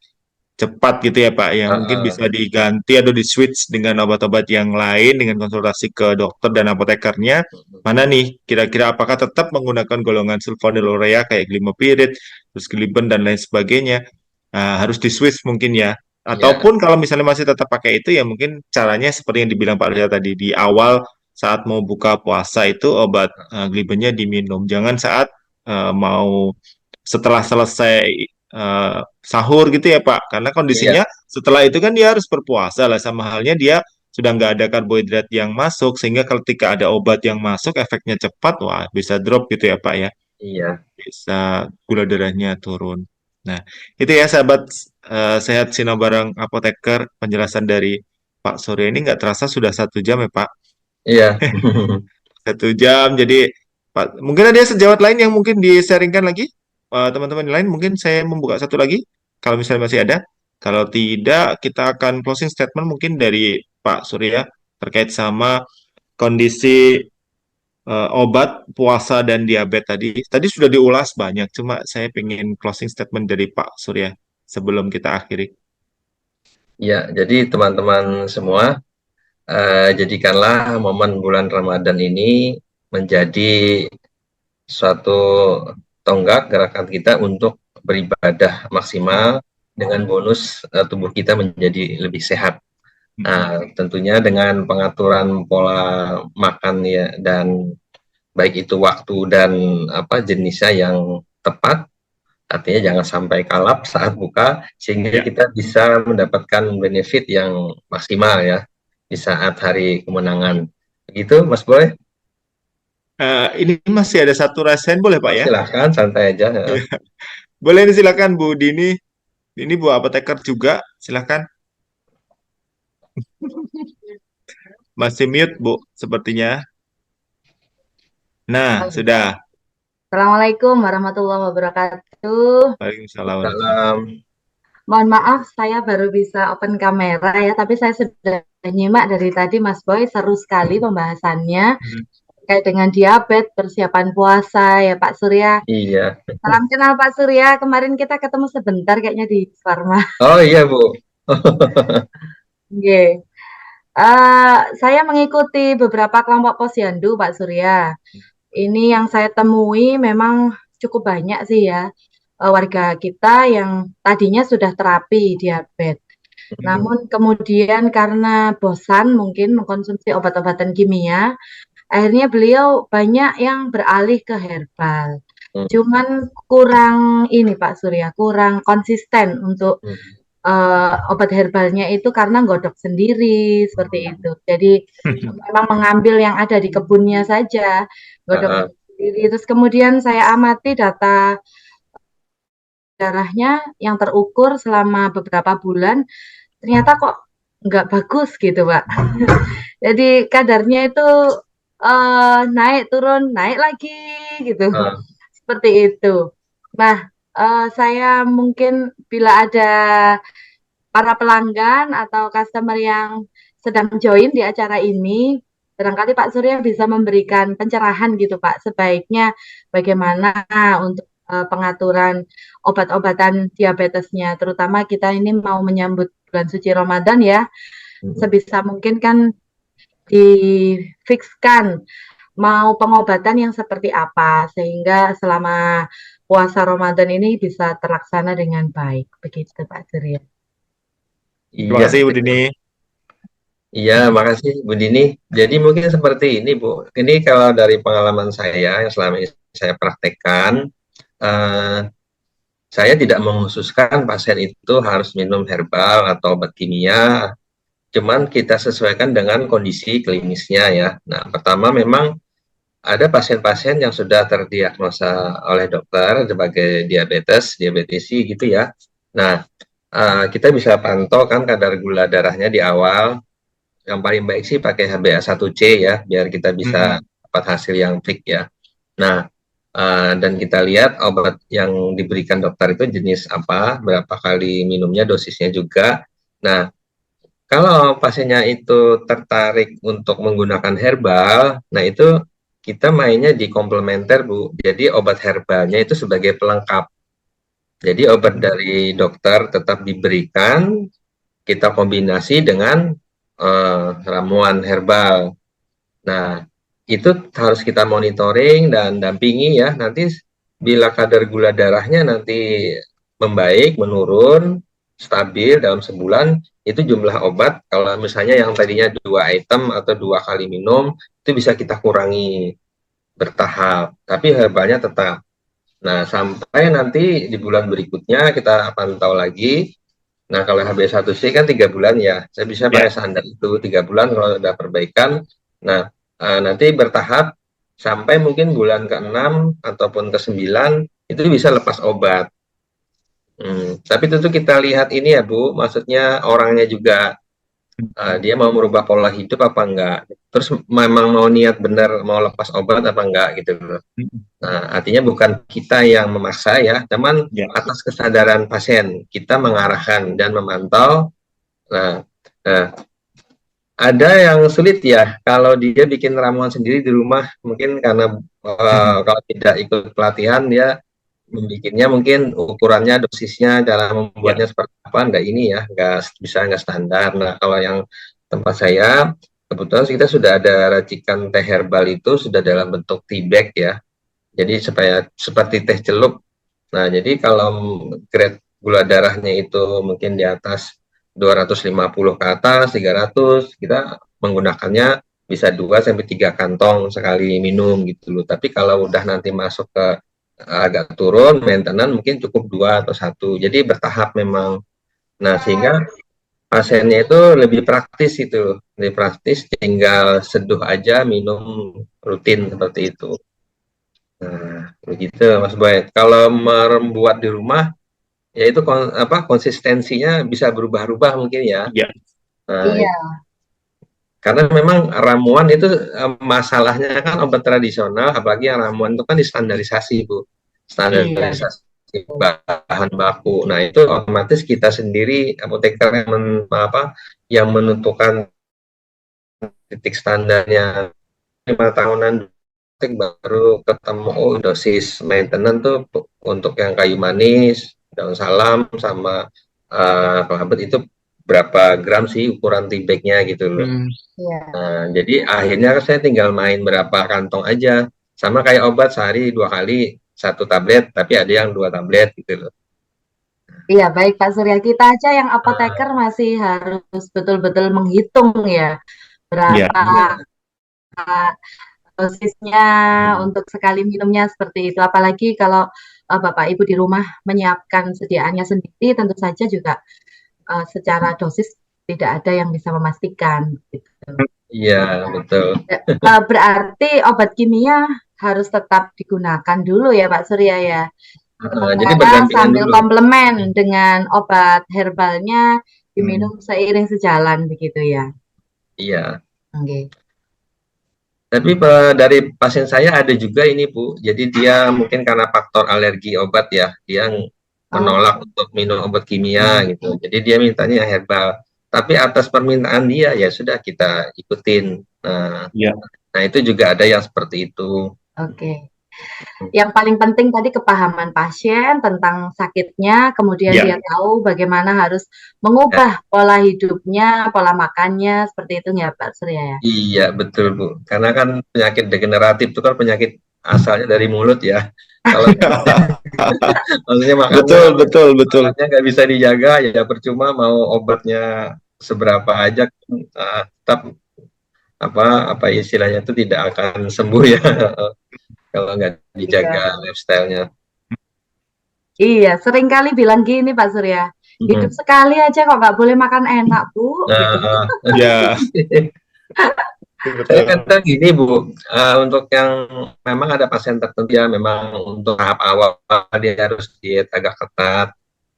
cepat gitu ya Pak, yang mungkin Ah, bisa diganti atau di switch dengan obat-obat yang lain dengan konsultasi ke dokter dan apotekernya. Mana nih kira-kira apakah tetap menggunakan golongan sulfonylurea kayak glimepiride, terus gliben dan lain sebagainya. Nah, harus di switch mungkin ya. iya. Ataupun kalau misalnya masih tetap pakai itu ya mungkin caranya seperti yang dibilang Pak Rizal tadi di awal saat mau buka puasa itu obat glibennya diminum. Jangan saat mau setelah selesai sahur gitu ya Pak. Karena Iya. kondisinya setelah itu kan dia harus berpuasa lah sama halnya dia sudah nggak ada karbohidrat yang masuk sehingga ketika ada obat yang masuk efeknya cepat wah bisa drop gitu ya Pak ya. Iya. Bisa gula darahnya turun. Nah, itu ya sahabat sehat Sinobarang Apoteker penjelasan dari Pak Surya ini nggak terasa sudah 1 jam ya Pak. Iya. 1 jam jadi Pak mungkin ada sejawat lain yang mungkin di-sharingkan lagi teman-teman lain mungkin saya membuka satu lagi kalau misalnya masih ada. Kalau tidak, kita akan closing statement mungkin dari Pak Surya terkait sama kondisi obat puasa dan diabetes tadi. Tadi sudah diulas banyak, cuma saya pengen closing statement dari Pak Surya sebelum kita akhiri. Ya, jadi teman-teman semua, jadikanlah momen bulan Ramadan ini menjadi suatu tonggak gerakan kita untuk beribadah maksimal dengan bonus tubuh kita menjadi lebih sehat. Nah, tentunya dengan pengaturan pola makan ya, dan baik itu waktu dan jenisnya yang tepat, artinya jangan sampai kalap saat buka sehingga Ya. kita bisa mendapatkan benefit yang maksimal ya di saat hari kemenangan. Begitu, Mas Boy? Ini masih ada satu rasain boleh Pak ya? Silahkan, santai aja. Boleh silakan Bu Dini. Ini Bu apoteker juga, silakan. Masih mute Bu, sepertinya. Nah, sudah. Assalamualaikum warahmatullahi wabarakatuh. Waalaikumsalam. Salam. Mohon maaf, saya baru bisa open kamera ya, tapi saya sudah nyimak dari tadi Mas Boy, seru sekali pembahasannya terkait dengan diabetes, persiapan puasa ya Pak Surya. Iya. Salam kenal Pak Surya, kemarin kita ketemu sebentar kayaknya di Farma. Oh iya Bu. Oke. Saya mengikuti beberapa kelompok posyandu Pak Surya. Ini yang saya temui memang cukup banyak sih ya. Warga kita yang tadinya sudah terapi diabetes. Namun kemudian karena bosan mungkin mengkonsumsi obat-obatan kimia, akhirnya beliau banyak yang beralih ke herbal. Cuman kurang ini Pak Surya, kurang konsisten untuk obat herbalnya itu karena godok sendiri seperti itu. Jadi memang mengambil yang ada di kebunnya saja, godok sendiri. Terus kemudian saya amati data darahnya yang terukur selama beberapa bulan, ternyata kok nggak bagus gitu, Pak. Jadi kadarnya itu naik turun, naik lagi gitu, seperti itu. Nah, saya mungkin bila ada para pelanggan atau customer yang sedang join di acara ini, barangkali Pak Surya bisa memberikan pencerahan gitu, Pak, sebaiknya bagaimana untuk pengaturan obat-obatan diabetesnya, terutama kita ini mau menyambut bulan suci Ramadan ya, sebisa mungkin kan difikskan mau pengobatan yang seperti apa, sehingga selama puasa Ramadan ini bisa terlaksana dengan baik, begitu Pak Surya. Terima kasih Bu Dini. Iya, makasih Bu Dini. Jadi mungkin seperti ini Bu, ini kalau dari pengalaman saya yang selama ini saya praktekkan, saya tidak mengkhususkan pasien itu harus minum herbal atau obat kimia, cuman kita sesuaikan dengan kondisi klinisnya ya. Nah, pertama memang ada pasien-pasien yang sudah terdiagnosa oleh dokter sebagai diabetesi gitu ya. Nah, kita bisa pantau kan kadar gula darahnya di awal. Yang paling baik sih pakai HbA1c ya, biar kita bisa dapat hasil yang fix ya. Nah, dan kita lihat obat yang diberikan dokter itu jenis apa, berapa kali minumnya, dosisnya juga. Nah, kalau pasiennya itu tertarik untuk menggunakan herbal, nah itu kita mainnya di komplementer Bu. Jadi obat herbalnya itu sebagai pelengkap. Jadi obat dari dokter tetap diberikan, kita kombinasi dengan ramuan herbal. Nah, itu harus kita monitoring dan dampingi ya. Nanti bila kadar gula darahnya nanti membaik, menurun, stabil dalam sebulan, itu jumlah obat kalau misalnya yang tadinya 2 item atau 2 kali minum, itu bisa kita kurangi bertahap, tapi herbalnya tetap. Nah, sampai nanti di bulan berikutnya kita pantau lagi. Nah, kalau HbA1c kan 3 bulan ya, saya bisa pakai standar itu 3 bulan kalau ada perbaikan. Nah, nanti bertahap sampai mungkin bulan ke-6 ataupun ke-9 itu bisa lepas obat. Tapi tentu kita lihat ini ya Bu, maksudnya orangnya juga dia mau merubah pola hidup apa enggak. Terus memang mau niat benar mau lepas obat apa enggak gitu loh. Nah, artinya bukan kita yang memaksa ya, teman Ya. atas kesadaran pasien kita mengarahkan dan memantau. Nah, nah, ada yang sulit ya kalau dia bikin ramuan sendiri di rumah, mungkin karena kalau tidak ikut pelatihan dia membikinnya mungkin ukurannya, dosisnya, cara Ya. membuatnya seperti apa, enggak ini ya, enggak standar. Nah, kalau yang tempat saya, kebetulan kita sudah ada racikan teh herbal itu sudah dalam bentuk tea bag ya. Jadi supaya seperti teh celup. Nah, jadi kalau grade gula darahnya itu mungkin di atas 250 ke atas, 300, kita menggunakannya bisa 2 sampai 3 kantong sekali minum gitu loh. Tapi kalau udah nanti masuk ke agak turun, maintenance mungkin cukup 2 atau 1. Jadi bertahap memang. Nah, sehingga pasiennya itu lebih praktis itu, lebih praktis, tinggal seduh aja minum rutin seperti itu. Nah, begitu Mas Boy. Kalau membuat di rumah, ya itu konsistensinya bisa berubah-ubah mungkin ya. Ya. Nah, Iya. karena memang ramuan itu masalahnya kan obat tradisional, apalagi yang ramuan itu kan distandarisasi Bu, Iya. standarisasi bahan baku. Nah itu otomatis kita sendiri apoteker yang menentukan titik standarnya 5 tahunan baru ketemu dosis maintenance tuh untuk yang kayu manis, daun salam sama kelabet itu berapa gram sih ukuran tea bag-nya gitu loh. Iya. Nah, jadi akhirnya saya tinggal main berapa kantong aja. Sama kayak obat sehari 2 kali 1 tablet, tapi ada yang 2 tablet gitu loh. Iya, baik Pak Surya. Kita aja yang apoteker masih harus betul-betul menghitung ya, Ya. berapa dosisnya untuk sekali minumnya seperti itu. Apalagi kalau Bapak Ibu di rumah menyiapkan sediaannya sendiri, tentu saja juga secara dosis tidak ada yang bisa memastikan. Gitu. Iya, betul. Berarti obat kimia harus tetap digunakan dulu ya Pak Surya ya. Jadi Sementara berdampingan sambil dulu. komplemen dengan obat herbalnya Hmm. diminum seiring sejalan begitu ya. Iya. Oke. Tapi dari pasien saya ada juga ini Bu. Jadi dia mungkin karena faktor alergi obat ya, dia menolak untuk minum obat kimia gitu. Jadi dia mintanya yang herbal. Tapi atas permintaan dia ya sudah kita ikutin. Nah, Ya. nah itu juga ada yang seperti itu. Oke. Yang paling penting tadi kepahaman pasien tentang sakitnya, kemudian Ya. dia tahu bagaimana harus mengubah pola hidupnya, pola makannya, seperti itu ya Pak Surya ya. Iya betul Bu. Karena kan penyakit degeneratif itu kan penyakit asalnya dari mulut ya. Kalau maksudnya Betul. makannya nggak bisa dijaga ya percuma mau obatnya seberapa aja, tetap apa istilahnya itu tidak akan sembuh ya kalau nggak dijaga Iya. lifestyle-nya. Iya, sering kali bilang gini Pak Surya, hidup sekali aja kok nggak boleh makan enak Bu, gitu. Ya. Saya Betul. kadang gini Bu, untuk yang memang ada pasien tertentu ya memang untuk tahap awal dia harus diet agak ketat.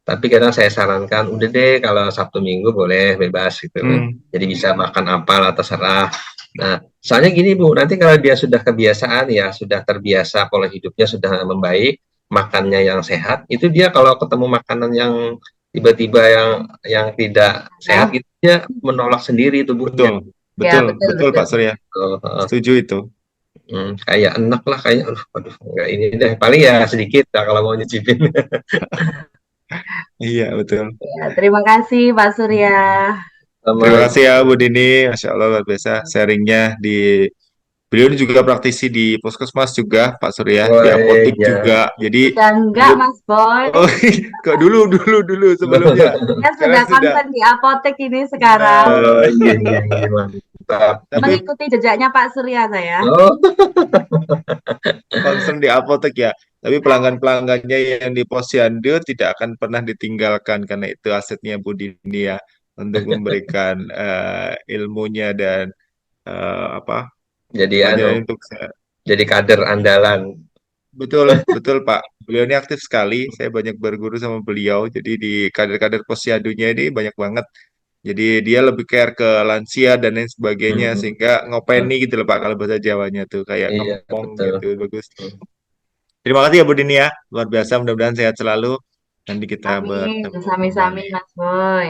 Tapi kadang saya sarankan, udah deh kalau Sabtu Minggu boleh bebas gitu. Jadi bisa makan apa lah terserah. Nah, soalnya gini Bu, nanti kalau dia sudah kebiasaan ya, sudah terbiasa pola hidupnya sudah membaik, makannya yang sehat, itu dia kalau ketemu makanan yang tiba-tiba yang tidak sehat gitu, dia menolak sendiri tubuhnya. Betul. Ya, Betul Pak Surya. Setuju itu. Kayak enak lah, kayaknya, aduh, enggak ini deh, paling ya sedikit lah kalau mau nyicipin. Iya, betul. Ya, terima kasih Pak Surya. Terima kasih ya Bu Dini, Masya Allah luar biasa sharingnya di beliau ini juga praktisi di puskesmas juga Pak Surya, di apotek ya. juga. Jadi Sudah enggak Mas Boy? oh, kok dulu sebelumnya. Saya sudah konsen di apotek ini sekarang. Iya, mantap. Mengikuti jejaknya Pak Surya saya. Concern di apotek ya. Tapi pelanggan-pelanggannya yang di posyandu tidak akan pernah ditinggalkan karena itu asetnya Bu Dini ya untuk memberikan ilmunya dan apa jadi pelajaran untuk jadi kader andalan. betul Pak. Beliau ini aktif sekali. Saya banyak berguru sama beliau. Jadi di kader-kader posyandunya ini banyak banget Jadi dia lebih care ke lansia dan lain sebagainya Hmm, sehingga betul. ngopeni gitu loh Pak kalau bahasa Jawanya tuh kayak Iya, ngempong betul. gitu. Bagus. Hmm. Terima kasih ya Bu Dini ya. Luar biasa, mudah-mudahan sehat selalu. Nanti kita Amin, bertemu sami-sami kembali. Mas Boy.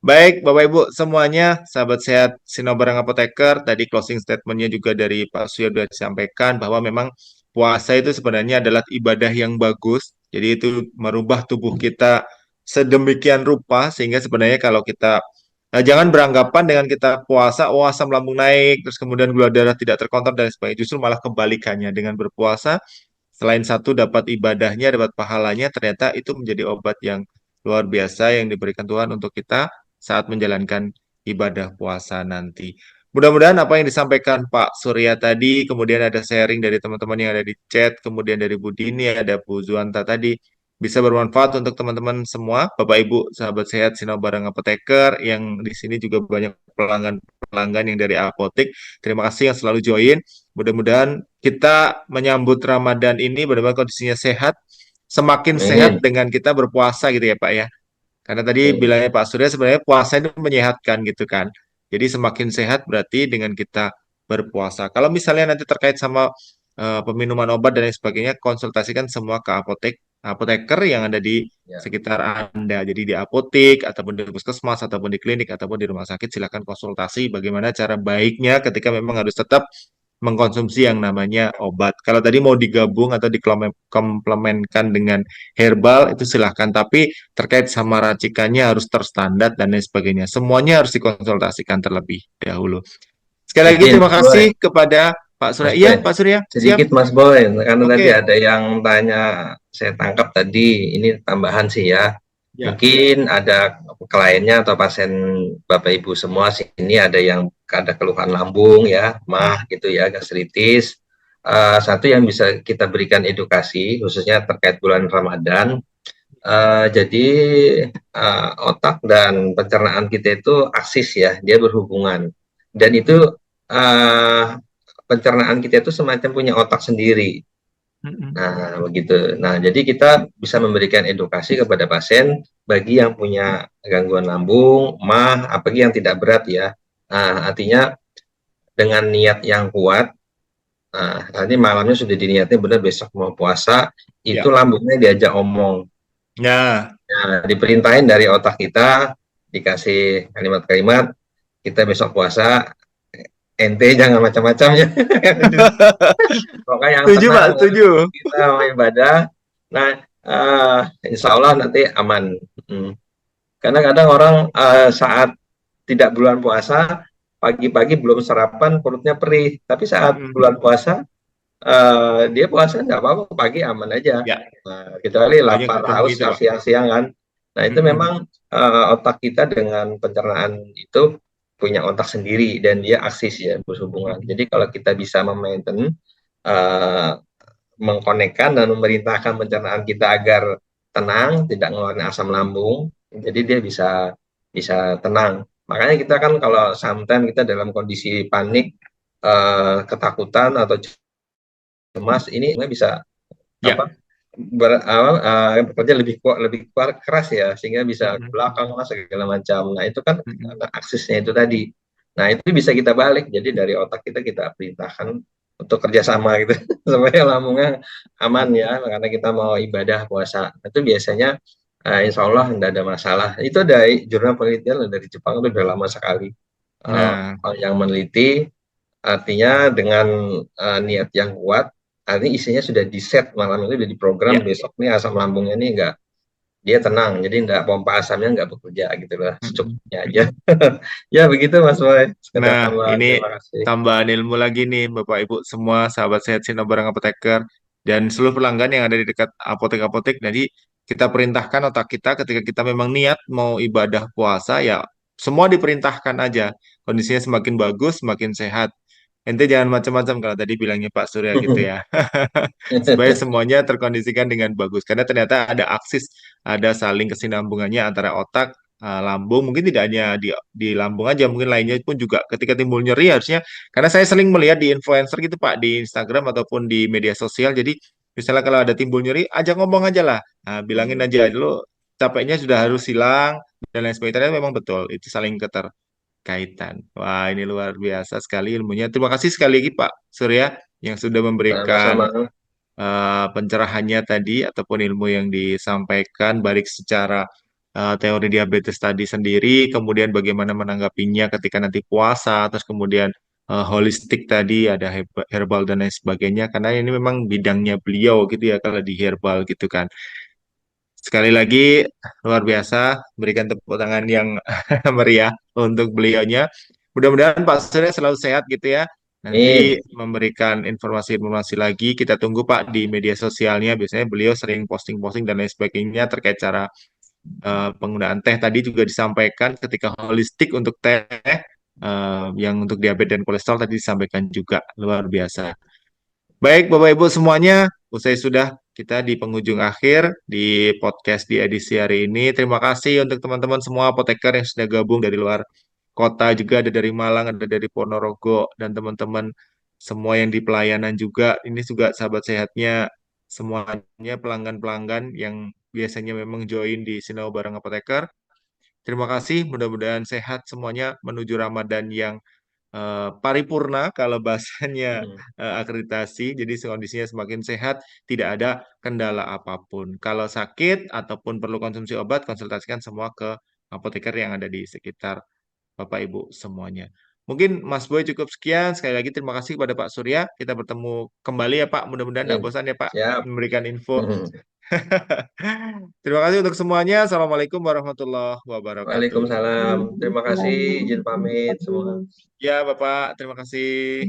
Baik, Bapak Ibu semuanya, sahabat sehat Sinobarang Apoteker, tadi closing statementnya juga dari Pak Surya sudah disampaikan bahwa memang puasa itu sebenarnya adalah ibadah yang bagus. Jadi itu merubah tubuh kita sedemikian rupa sehingga sebenarnya kalau kita jangan beranggapan dengan kita puasa, oh asam lambung naik, terus kemudian gula darah tidak terkontrol dan sebagainya. Justru malah kebalikannya dengan berpuasa selain satu dapat ibadahnya, dapat pahalanya, ternyata itu menjadi obat yang luar biasa yang diberikan Tuhan untuk kita saat menjalankan ibadah puasa nanti. Mudah-mudahan apa yang disampaikan Pak Surya tadi, kemudian ada sharing dari teman-teman yang ada di chat, kemudian dari Bu Dini, ada Bu Zuanta tadi, bisa bermanfaat untuk teman-teman semua, Bapak Ibu, sahabat sehat Sinobarang Apoteker, yang di sini juga banyak pelanggan-pelanggan yang dari apotek. Terima kasih yang selalu join. Mudah-mudahan kita menyambut Ramadan ini benar-benar kondisinya sehat, semakin sehat Amin. dengan kita berpuasa gitu ya Pak ya. Karena tadi Amin. bilangnya Pak Surya sebenarnya puasa itu menyehatkan gitu kan. Jadi semakin sehat berarti dengan kita berpuasa. Kalau misalnya nanti terkait sama peminuman obat dan lain sebagainya, konsultasikan semua ke apoteker yang ada di Ya. sekitar Anda. Jadi di apotek ataupun di puskesmas ataupun di klinik ataupun di rumah sakit silakan konsultasi bagaimana cara baiknya ketika memang harus tetap mengkonsumsi yang namanya obat. Kalau tadi mau digabung atau dikomplementkan dengan herbal itu silahkan, tapi terkait sama racikannya harus terstandar dan lain sebagainya. Semuanya harus dikonsultasikan terlebih dahulu. Sekali lagi Izin terima Mas Boy, kasih kepada Pak Surya. Mas Iya, Boy, Pak Surya, siap. sedikit Mas Boy, karena tadi Oke. ada yang tanya, saya tangkap tadi, ini tambahan sih ya. Ya. Mungkin ada kliennya atau pasien Bapak Ibu semua sini ada yang ada keluhan lambung ya, mah gitu ya, gastritis. Satu yang bisa kita berikan edukasi khususnya terkait bulan Ramadan. Jadi otak dan pencernaan kita itu aksis ya, dia berhubungan. Dan itu uh, pencernaan kita itu semacam punya otak sendiri. Nah, begitu. Nah, jadi kita bisa memberikan edukasi kepada pasien bagi yang punya gangguan lambung, mah, apalagi yang tidak berat ya. Nah, artinya dengan niat yang kuat, nah, nanti malamnya sudah diniatin benar besok mau puasa, itu Ya. lambungnya diajak omong. Nah, Nah, diperintahin dari otak kita, dikasih kalimat-kalimat, kita besok puasa, ente jangan macam-macam ya. Pokoknya yang setuju Pak, tenang, setuju. kita mau ibadah. Nah, insya Allah nanti aman. Karena kadang orang saat tidak bulan puasa, pagi-pagi belum sarapan, perutnya perih. Tapi saat bulan puasa, dia puasa nggak apa-apa, pagi aman aja. Ya, Nah, kecuali banyak lapar, ketemu haus gitu Pak. siang-siang kan. Nah, itu memang otak kita dengan pencernaan itu punya otak sendiri dan dia aksis ya berhubungan. Jadi kalau kita bisa memaintain, uh, mengkonekkan dan memerintahkan pencernaan kita agar tenang, tidak ngeluarin asam lambung, jadi dia bisa bisa tenang. Makanya kita kan kalau sometimes kita dalam kondisi panik, ketakutan atau cemas, ini bisa Ya. apa bekerja lebih kuat keras ya sehingga bisa ke belakang lah segala macam. Nah itu kan aksesnya itu tadi. Nah itu bisa kita balik. Jadi dari otak kita perintahkan untuk kerjasama gitu supaya lambungnya aman ya karena kita mau ibadah puasa. Itu biasanya insya Allah tidak ada masalah. Itu dari jurnal penelitian dari Jepang itu udah lama sekali. Nah, Yang meneliti artinya dengan niat yang kuat, artinya isinya sudah di set malam itu sudah diprogram ya. besok nih asam lambungnya nih enggak dia tenang, jadi enggak pompa asamnya enggak bekerja gitu lah, secukupnya aja. Ya begitu Mas Boy, sekedar Nah, tambahan, ini terima kasih. tambahan ilmu lagi nih Bapak Ibu semua sahabat sehat Sinobarang Apoteker dan seluruh pelanggan yang ada di dekat apotek-apotek. Jadi kita perintahkan otak kita ketika kita memang niat mau ibadah puasa ya semua diperintahkan aja. Kondisinya semakin bagus, semakin sehat. Ente jangan macam-macam kalau tadi bilangnya Pak Surya gitu ya. Supaya semuanya terkondisikan dengan bagus. Karena ternyata ada aksis, ada saling kesinambungannya antara otak, lambung, mungkin tidak hanya di lambung aja, mungkin lainnya pun juga ketika timbul nyeri harusnya, karena saya sering melihat di influencer gitu Pak, di Instagram ataupun di media sosial, jadi misalnya kalau ada timbul nyeri, ajak ngomong aja lah. Nah, bilangin aja, lo capeknya sudah harus hilang, dan lain sebagainya. Ternyata memang betul, itu saling keterkaitan. Wah, ini luar biasa sekali ilmunya. Terima kasih sekali lagi Pak Surya yang sudah memberikan Sama-sama. pencerahannya tadi ataupun ilmu yang disampaikan baik secara teori diabetes tadi sendiri, kemudian bagaimana menanggapinya ketika nanti puasa, terus kemudian holistik tadi ada herbal dan lain sebagainya. Karena ini memang bidangnya beliau gitu ya kalau di herbal gitu kan. Sekali lagi luar biasa, berikan tepuk tangan yang meriah untuk beliaunya. Mudah-mudahan Pak Surya selalu sehat gitu ya. Nanti Amin. memberikan informasi-informasi lagi. Kita tunggu Pak di media sosialnya. Biasanya beliau sering posting-posting dan lain sebagainya terkait cara penggunaan teh tadi juga disampaikan ketika holistik untuk teh yang untuk diabetes dan kolesterol tadi disampaikan juga luar biasa. Baik, Bapak Ibu semuanya, usai sudah kita di penghujung akhir di podcast di edisi hari ini. Terima kasih untuk teman-teman semua apoteker yang sudah gabung dari luar kota juga, ada dari Malang, ada dari Ponorogo, dan teman-teman semua yang di pelayanan juga. Ini juga sahabat sehatnya, semuanya pelanggan-pelanggan yang biasanya memang join di Sinau Bareng Apoteker. Terima kasih, mudah-mudahan sehat semuanya menuju Ramadan yang paripurna kalau bahasanya Hmm. akreditasi, jadi kondisinya semakin sehat, tidak ada kendala apapun. Kalau sakit ataupun perlu konsumsi obat, konsultasikan semua ke apoteker yang ada di sekitar Bapak Ibu semuanya. Mungkin Mas Boy cukup sekian. Sekali lagi terima kasih kepada Pak Surya. Kita bertemu kembali ya Pak. Mudah-mudahan tidak Amin. bosan ya Pak Siap. memberikan info. Hmm. Terima kasih untuk semuanya. Assalamualaikum warahmatullahi wabarakatuh. Waalaikumsalam. Terima kasih. Izin pamit semua. Ya Bapak, terima kasih.